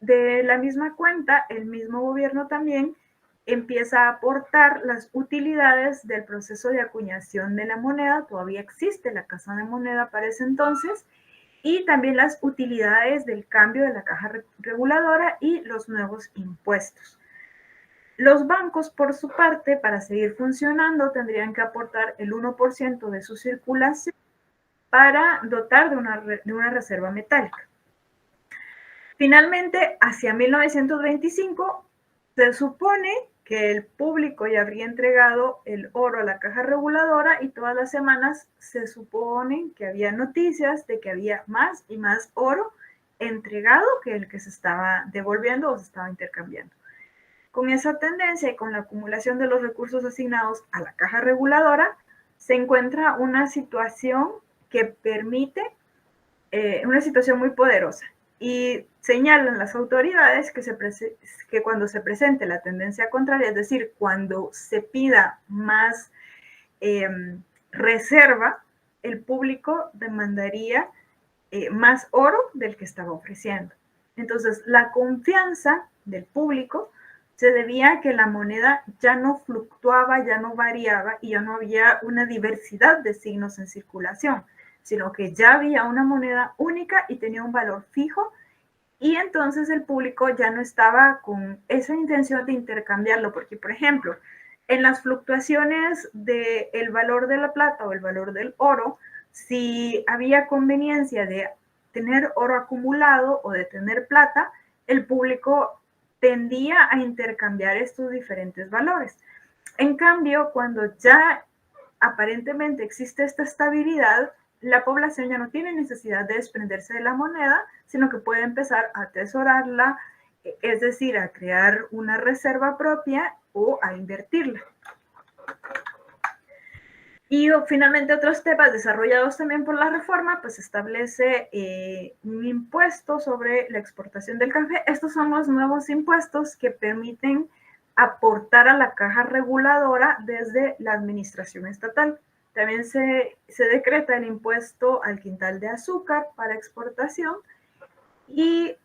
De la misma cuenta, el mismo gobierno también empieza a aportar las utilidades del proceso de acuñación de la moneda, todavía existe la casa de moneda para ese entonces, y también las utilidades del cambio de la caja reguladora y los nuevos impuestos. Los bancos, por su parte, para seguir funcionando, tendrían que aportar el 1% de su circulación para dotar de una reserva metálica. Finalmente, hacia 1925, se supone que el público ya habría entregado el oro a la caja reguladora y todas las semanas se supone que había noticias de que había más y más oro entregado que el que se estaba devolviendo o se estaba intercambiando. Con esa tendencia y con la acumulación de los recursos asignados a la caja reguladora, se encuentra una situación que permite, una situación muy poderosa. Y señalan las autoridades que cuando se presente la tendencia contraria, es decir, cuando se pida más reserva, el público demandaría más oro del que estaba ofreciendo. Entonces, la confianza del público se debía a que la moneda ya no fluctuaba, ya no variaba y ya no había una diversidad de signos en circulación, sino que ya había una moneda única y tenía un valor fijo, y entonces el público ya no estaba con esa intención de intercambiarlo, porque, por ejemplo, en las fluctuaciones del valor de la plata o el valor del oro, si había conveniencia de tener oro acumulado o de tener plata, el público tendía a intercambiar estos diferentes valores. En cambio, cuando ya aparentemente existe esta estabilidad, la población ya no tiene necesidad de desprenderse de la moneda, sino que puede empezar a atesorarla, es decir, a crear una reserva propia o a invertirla. Y finalmente otros temas desarrollados también por la reforma, pues establece un impuesto sobre la exportación del café. Estos son los nuevos impuestos que permiten aportar a la caja reguladora desde la administración estatal. También se decreta el impuesto al quintal de azúcar para exportación y,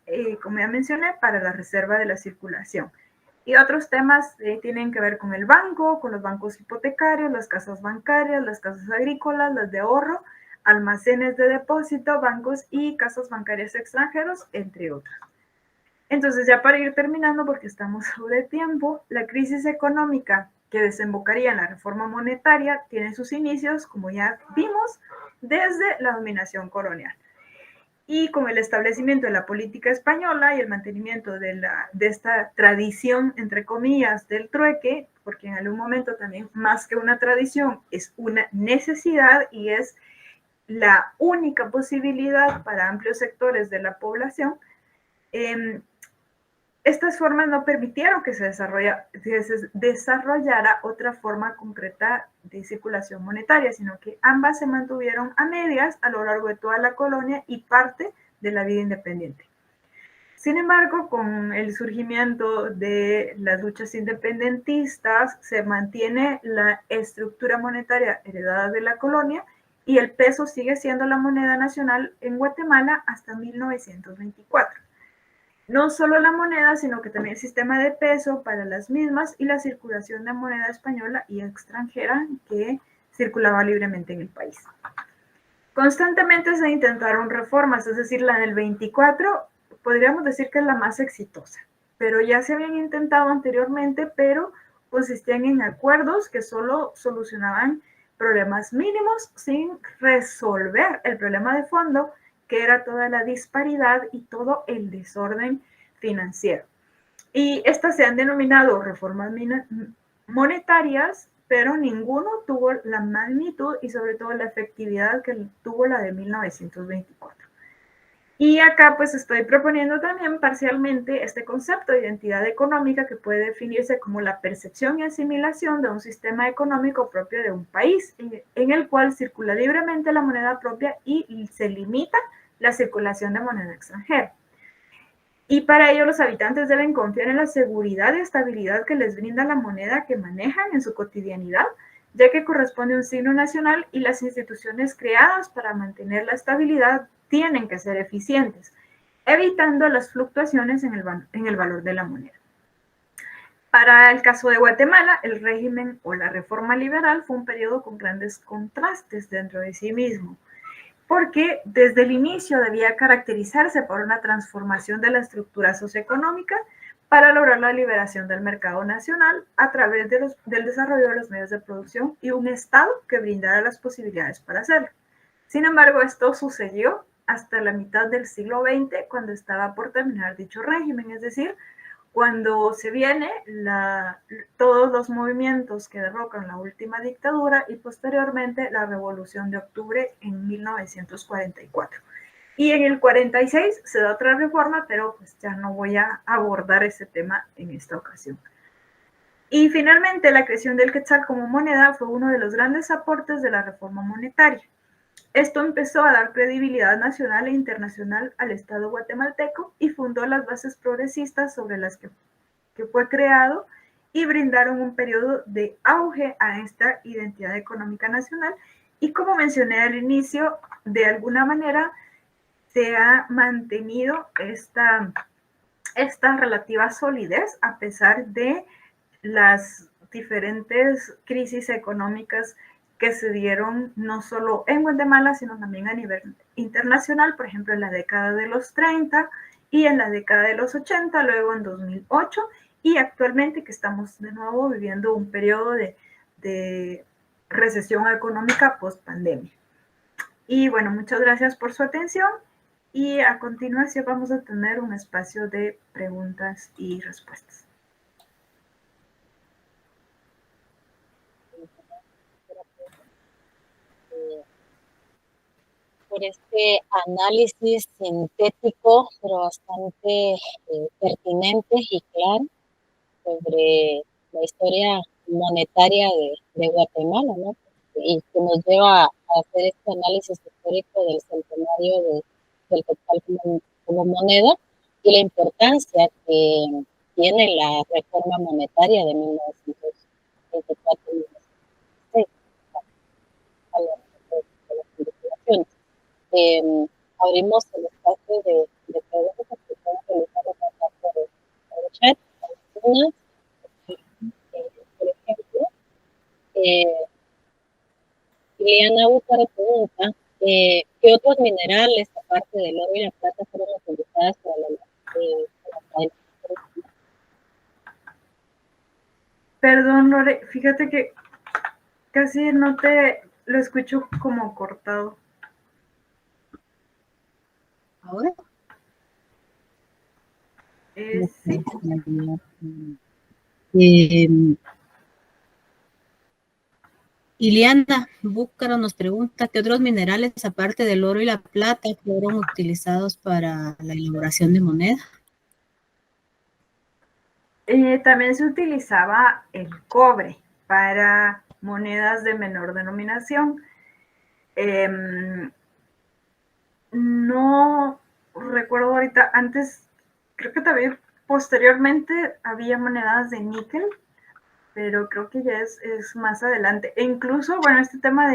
como ya mencioné, para la reserva de la circulación. Y otros temas tienen que ver con el banco, con los bancos hipotecarios, las casas bancarias, las casas agrícolas, las de ahorro, almacenes de depósito, bancos y casas bancarias extranjeros, entre otros. Entonces, ya para ir terminando, porque estamos sobre tiempo, la crisis económica que desembocaría en la reforma monetaria tiene sus inicios, como ya vimos, desde la dominación colonial. Y con el establecimiento de la política española y el mantenimiento de esta tradición, entre comillas, del trueque, porque en algún momento también, más que una tradición, es una necesidad y es la única posibilidad para amplios sectores de la población, estas formas no permitieron que se desarrollara otra forma concreta de circulación monetaria, sino que ambas se mantuvieron a medias a lo largo de toda la colonia y parte de la vida independiente. Sin embargo, con el surgimiento de las luchas independentistas, se mantiene la estructura monetaria heredada de la colonia y el peso sigue siendo la moneda nacional en Guatemala hasta 1924. No solo la moneda, sino que también el sistema de peso para las mismas y la circulación de moneda española y extranjera que circulaba libremente en el país. Constantemente se intentaron reformas, es decir, la del 24 podríamos decir que es la más exitosa, pero ya se habían intentado anteriormente, pero consistían en acuerdos que solo solucionaban problemas mínimos sin resolver el problema de fondo, que era toda la disparidad y todo el desorden financiero. Y estas se han denominado reformas monetarias, pero ninguno tuvo la magnitud y sobre todo la efectividad que tuvo la de 1924. Y acá pues estoy proponiendo también parcialmente este concepto de identidad económica que puede definirse como la percepción y asimilación de un sistema económico propio de un país en el cual circula libremente la moneda propia y se limita la circulación de moneda extranjera. Y para ello los habitantes deben confiar en la seguridad y estabilidad que les brinda la moneda que manejan en su cotidianidad, ya que corresponde a un signo nacional y las instituciones creadas para mantener la estabilidad tienen que ser eficientes, evitando las fluctuaciones en el valor de la moneda. Para el caso de Guatemala, el régimen o la reforma liberal fue un periodo con grandes contrastes dentro de sí mismo, porque desde el inicio debía caracterizarse por una transformación de la estructura socioeconómica para lograr la liberación del mercado nacional a través del desarrollo de los medios de producción y un Estado que brindara las posibilidades para hacerlo. Sin embargo, esto sucedió hasta la mitad del siglo XX, cuando estaba por terminar dicho régimen, es decir, cuando se viene todos los movimientos que derrocan la última dictadura y posteriormente la Revolución de Octubre en 1944. Y en el 46 se da otra reforma, pero pues ya no voy a abordar ese tema en esta ocasión. Y finalmente, la creación del quetzal como moneda fue uno de los grandes aportes de la reforma monetaria. Esto empezó a dar credibilidad nacional e internacional al Estado guatemalteco y fundó las bases progresistas sobre las que fue creado y brindaron un periodo de auge a esta identidad económica nacional. Y como mencioné al inicio, de alguna manera se ha mantenido esta relativa solidez a pesar de las diferentes crisis económicas que se dieron no solo en Guatemala, sino también a nivel internacional, por ejemplo, en la década de los 30 y en la década de los 80, luego en 2008, y actualmente que estamos de nuevo viviendo un periodo de recesión económica post-pandemia. Y bueno, muchas gracias por su atención y a continuación vamos a tener un espacio de preguntas y respuestas. Por este análisis sintético, pero bastante pertinente y claro sobre la historia monetaria de Guatemala, ¿no? y que nos lleva a hacer este análisis histórico del centenario del quetzal como moneda y la importancia que tiene la reforma monetaria de 1924-1926 a las investigaciones. Abrimos el espacio de preguntas que pueden realizar en contacto de chat. Algunas, por ejemplo, Liliana Búcaro pregunta, ¿qué otros minerales, aparte del oro y la plata, fueron utilizadas para la Perdón, Lore, fíjate que casi no te lo escucho como cortado. ¿Ahora? Sí. Iliana Búcaro nos pregunta qué otros minerales, aparte del oro y la plata, fueron utilizados para la elaboración de moneda. También se utilizaba el cobre para monedas de menor denominación. No recuerdo ahorita, antes, creo que también posteriormente había monedas de níquel, pero creo que ya es más adelante. E incluso, bueno, este tema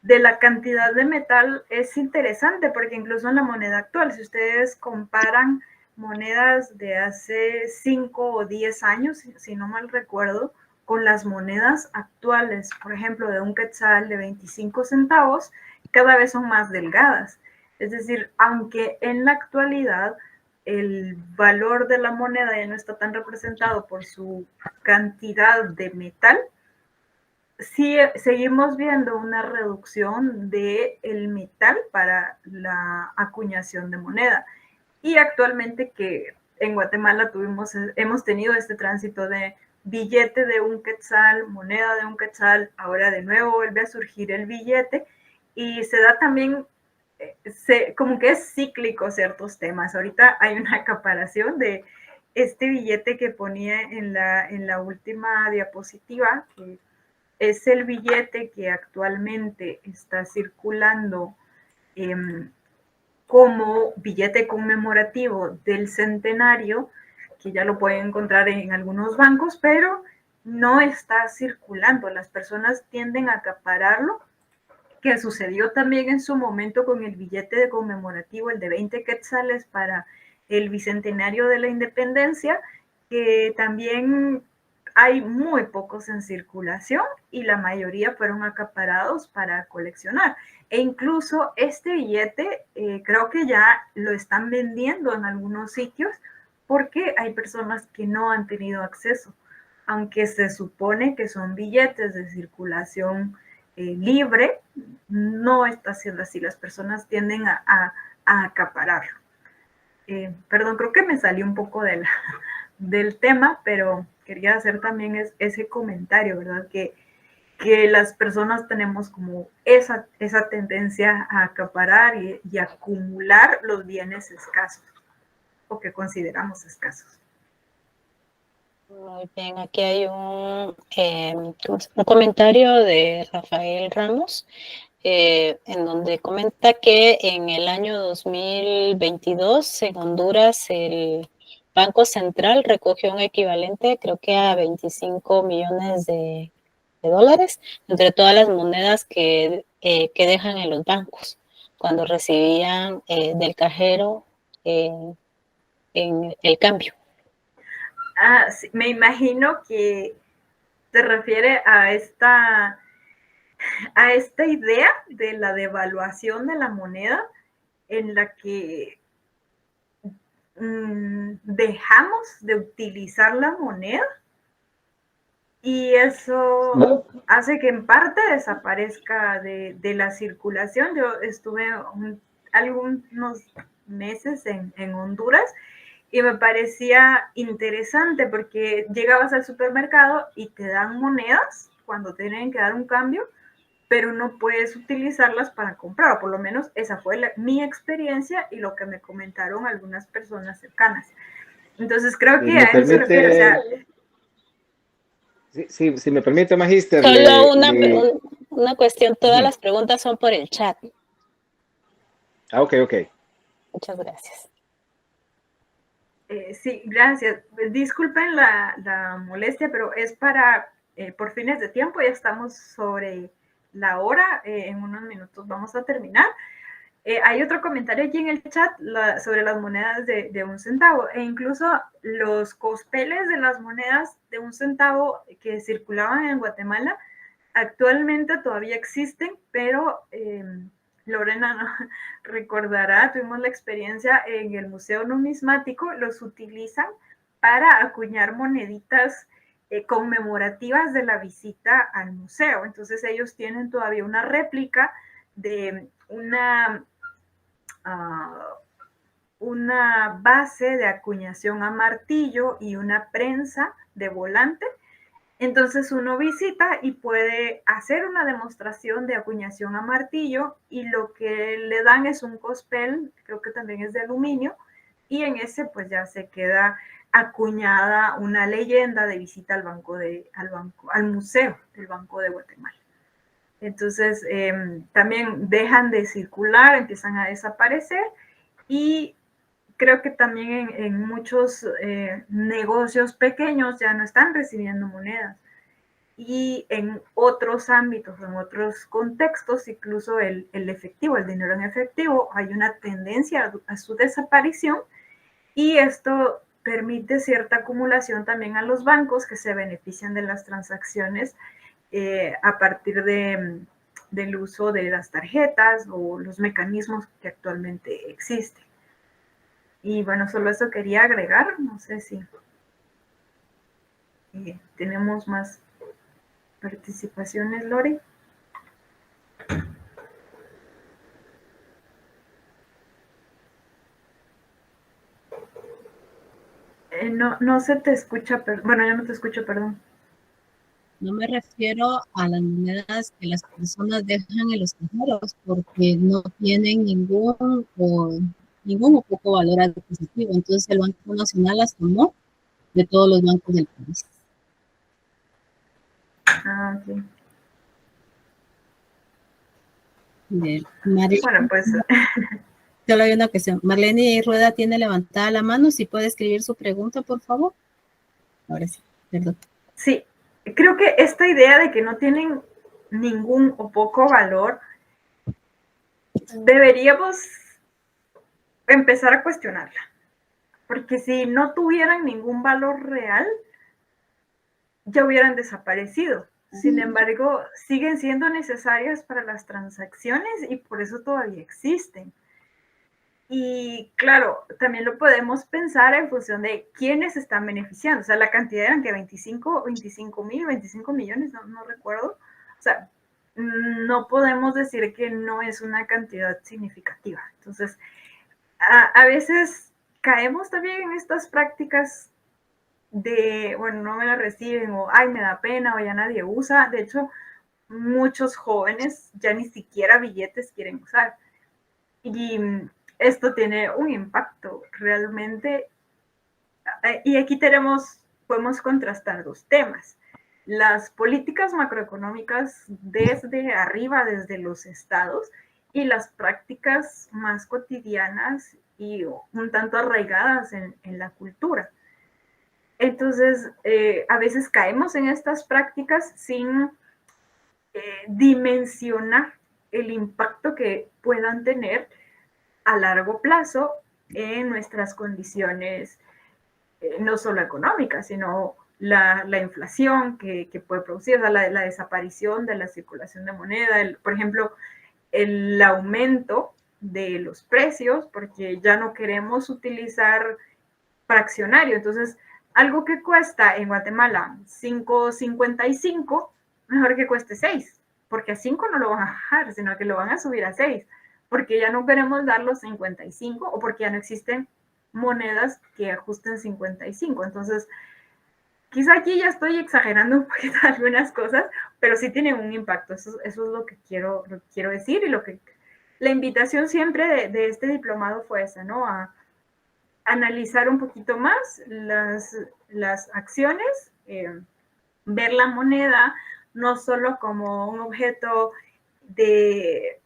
de la cantidad de metal es interesante porque incluso en la moneda actual, si ustedes comparan monedas de hace 5 o 10 años, si no mal recuerdo, con las monedas actuales, por ejemplo, de un quetzal de 25 centavos, cada vez son más delgadas. Es decir, aunque en la actualidad el valor de la moneda ya no está tan representado por su cantidad de metal, sí seguimos viendo una reducción del metal para la acuñación de moneda. Y actualmente que en Guatemala hemos tenido este tránsito de billete de un quetzal, moneda de un quetzal, ahora de nuevo vuelve a surgir el billete y se da también, como que es cíclico ciertos temas. Ahorita hay una acaparación de este billete que ponía en la última diapositiva, que es el billete que actualmente está circulando como billete conmemorativo del centenario, que ya lo pueden encontrar en algunos bancos, pero no está circulando. Las personas tienden a acapararlo, que sucedió también en su momento con el billete de conmemorativo, el de 20 quetzales para el bicentenario de la independencia, que también hay muy pocos en circulación y la mayoría fueron acaparados para coleccionar. E incluso este billete creo que ya lo están vendiendo en algunos sitios porque hay personas que no han tenido acceso, aunque se supone que son billetes de circulación libre, no está siendo así. Las personas tienden a acapararlo. Perdón, creo que me salió un poco del tema, pero quería hacer también ese comentario, ¿verdad? Que las personas tenemos como esa tendencia a acaparar y acumular los bienes escasos o que consideramos escasos. Muy bien, aquí hay un comentario de Rafael Ramos, en donde comenta que en el año 2022 en Honduras el Banco Central recogió un equivalente, creo que a 25 millones de dólares, entre todas las monedas que dejan en los bancos, cuando recibían del cajero en el cambio. Sí, me imagino que se refiere a esta idea de la devaluación de la moneda en la que dejamos de utilizar la moneda y eso hace que en parte desaparezca de la circulación. Yo estuve algunos meses en Honduras y me parecía interesante porque llegabas al supermercado y te dan monedas cuando tienen que dar un cambio, pero no puedes utilizarlas para comprar, o por lo menos esa fue mi experiencia y lo que me comentaron algunas personas cercanas. Entonces creo que ¿Me a eso se refiere, o sea... Si me permite, Magíster. Solo una cuestión, todas las preguntas son por el chat. Ok. Muchas gracias. Sí, gracias. Disculpen la molestia, pero es para, por fines de tiempo, ya estamos sobre la hora, en unos minutos vamos a terminar. Hay otro comentario aquí en el chat sobre las monedas de 1 centavo, e incluso los cospeles de las monedas de 1 centavo que circulaban en Guatemala actualmente todavía existen, pero Lorena no recordará, tuvimos la experiencia en el Museo Numismático, los utilizan para acuñar moneditas conmemorativas de la visita al museo. Entonces ellos tienen todavía una réplica de una base de acuñación a martillo y una prensa de volante. Entonces uno visita y puede hacer una demostración de acuñación a martillo y lo que le dan es un cospel, creo que también es de aluminio, y en ese pues ya se queda acuñada una leyenda de visita al museo del Banco de Guatemala. Entonces también dejan de circular, empiezan a desaparecer y creo que también en muchos negocios pequeños ya no están recibiendo monedas. Y en otros ámbitos, en otros contextos, incluso el efectivo, el dinero en efectivo, hay una tendencia a su desaparición y esto permite cierta acumulación también a los bancos que se benefician de las transacciones a partir del uso de las tarjetas o los mecanismos que actualmente existen. Y bueno, solo eso quería agregar, no sé si tenemos más participaciones, Lori. No se te escucha, bueno, yo no te escucho, perdón. No me refiero a las monedas que las personas dejan en los cajeros porque no tienen ningún o poco valor adquisitivo. Entonces el Banco Nacional las tomó de todos los bancos del país. Ah, ok. Bueno, pues... Solo hay una cuestión. Marlene Rueda tiene levantada la mano. Si puede escribir su pregunta, por favor. Ahora sí, perdón. Sí, creo que esta idea de que no tienen ningún o poco valor, deberíamos empezar a cuestionarla. Porque si no tuvieran ningún valor real, ya hubieran desaparecido. Sin embargo, siguen siendo necesarias para las transacciones y por eso todavía existen. Y claro, también lo podemos pensar en función de quiénes están beneficiando. O sea, la cantidad eran que 25 millones, no recuerdo. O sea, no podemos decir que no es una cantidad significativa. Entonces, a veces caemos también en estas prácticas de, bueno, no me la reciben o, ay, me da pena o ya nadie usa. De hecho, muchos jóvenes ya ni siquiera billetes quieren usar. Y esto tiene un impacto realmente. Y aquí podemos contrastar dos temas. Las políticas macroeconómicas desde arriba, desde los estados, y las prácticas más cotidianas y un tanto arraigadas en la cultura. Entonces, a veces caemos en estas prácticas sin dimensionar el impacto que puedan tener a largo plazo en nuestras condiciones, no solo económicas, sino la inflación que puede producir, o sea, la desaparición de la circulación de moneda, por ejemplo, el aumento de los precios, porque ya no queremos utilizar fraccionario. Entonces, algo que cuesta en Guatemala 5.55, mejor que cueste 6, porque a 5 no lo van a bajar, sino que lo van a subir a 6, porque ya no queremos dar los 55 o porque ya no existen monedas que ajusten 55. Entonces, quizá aquí ya estoy exagerando un poquito algunas cosas, pero sí tienen un impacto. Eso es lo que quiero decir y la invitación siempre de este diplomado fue esa, ¿no? A analizar un poquito más las acciones ver la moneda no solo como un objeto de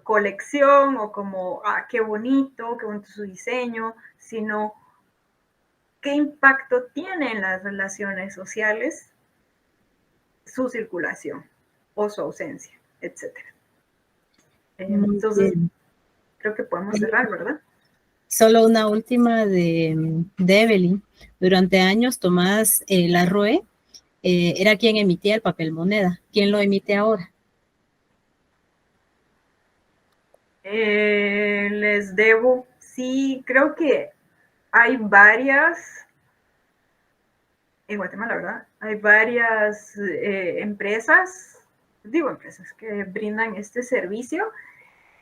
colección o como, qué bonito su diseño, sino qué impacto tiene en las relaciones sociales su circulación o su ausencia, etc. Entonces, creo que podemos cerrar, ¿verdad? Solo una última de Evelyn. Durante años, Tomás Larroe era quien emitía el papel moneda. ¿Quién lo emite ahora? Les debo, sí, creo que hay varias, en Guatemala, ¿verdad? Hay varias empresas que brindan este servicio.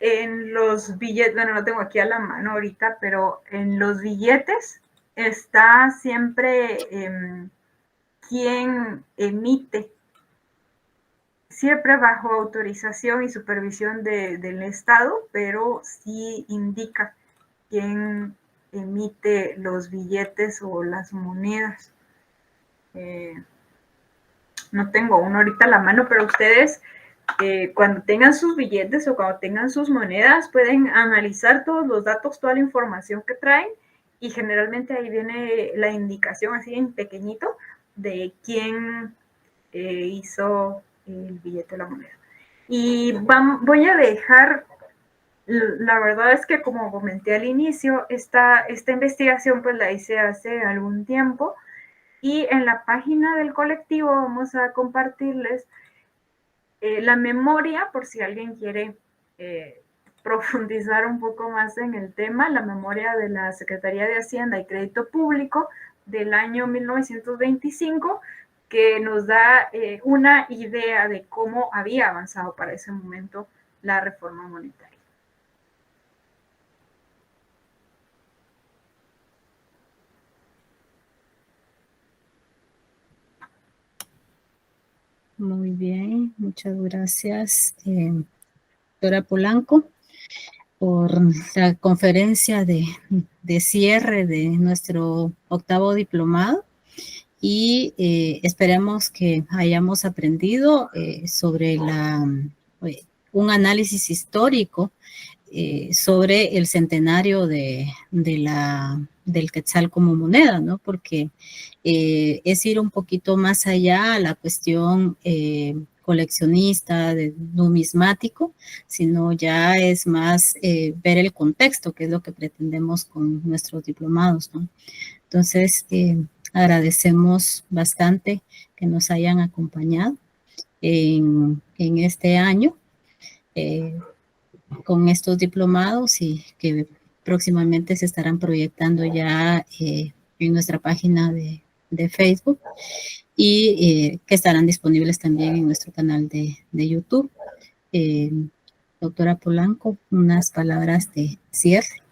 En los billetes, bueno, no tengo aquí a la mano ahorita, pero en los billetes está siempre quien emite, siempre bajo autorización y supervisión del Estado, pero sí indica quién emite los billetes o las monedas. No tengo uno ahorita a la mano, pero ustedes cuando tengan sus billetes o cuando tengan sus monedas pueden analizar todos los datos, toda la información que traen y generalmente ahí viene la indicación así en pequeñito de quién hizo el billete o la moneda. Y voy a dejar, la verdad es que como comenté al inicio, esta investigación pues la hice hace algún tiempo y en la página del colectivo vamos a compartirles la memoria, por si alguien quiere profundizar un poco más en el tema, la memoria de la Secretaría de Hacienda y Crédito Público del año 1925, que nos da una idea de cómo había avanzado para ese momento la reforma monetaria. Muy bien, muchas gracias, doctora Polanco, por la conferencia de cierre de nuestro 8º diplomado y esperemos que hayamos aprendido sobre un análisis histórico sobre el centenario del quetzal como moneda, ¿no? Porque es ir un poquito más allá a la cuestión coleccionista, de numismático, sino ya es más ver el contexto, que es lo que pretendemos con nuestros diplomados, ¿no? Entonces, agradecemos bastante que nos hayan acompañado en este año con estos diplomados y que próximamente se estarán proyectando ya en nuestra página de Facebook y que estarán disponibles también en nuestro canal de YouTube. Doctora Polanco, unas palabras de cierre.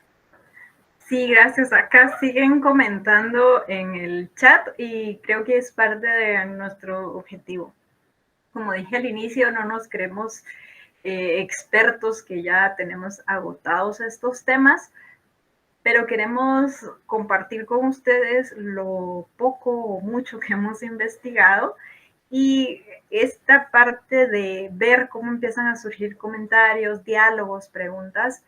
Sí, gracias. Acá siguen comentando en el chat y creo que es parte de nuestro objetivo. Como dije al inicio, no nos creemos expertos que ya tenemos agotados estos temas, pero queremos compartir con ustedes lo poco o mucho que hemos investigado y esta parte de ver cómo empiezan a surgir comentarios, diálogos, preguntas,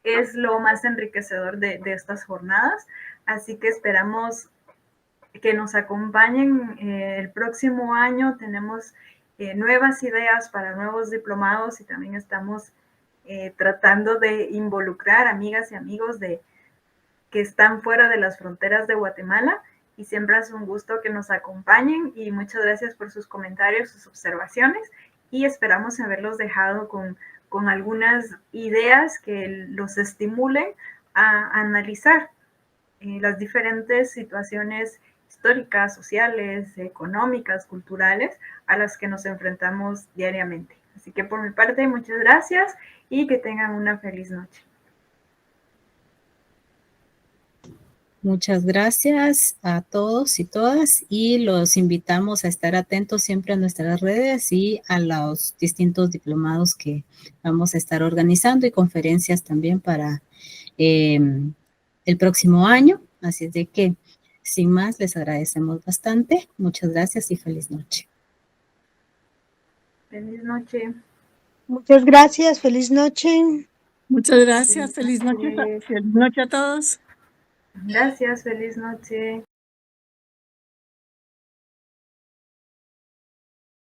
es lo más enriquecedor de estas jornadas. Así que esperamos que nos acompañen el próximo año. Tenemos nuevas ideas para nuevos diplomados y también estamos tratando de involucrar amigas y amigos que están fuera de las fronteras de Guatemala y siempre es un gusto que nos acompañen y muchas gracias por sus comentarios, sus observaciones y esperamos haberlos dejado con algunas ideas que los estimulen a analizar las diferentes situaciones históricas, sociales, económicas, culturales a las que nos enfrentamos diariamente. Así que por mi parte, muchas gracias y que tengan una feliz noche. Muchas gracias a todos y todas y los invitamos a estar atentos siempre a nuestras redes y a los distintos diplomados que vamos a estar organizando y conferencias también para el próximo año. Así es de que Sin más, les agradecemos bastante. Muchas gracias y feliz noche. Feliz noche. Muchas gracias, feliz noche. Muchas gracias, feliz noche a todos. Gracias, feliz noche.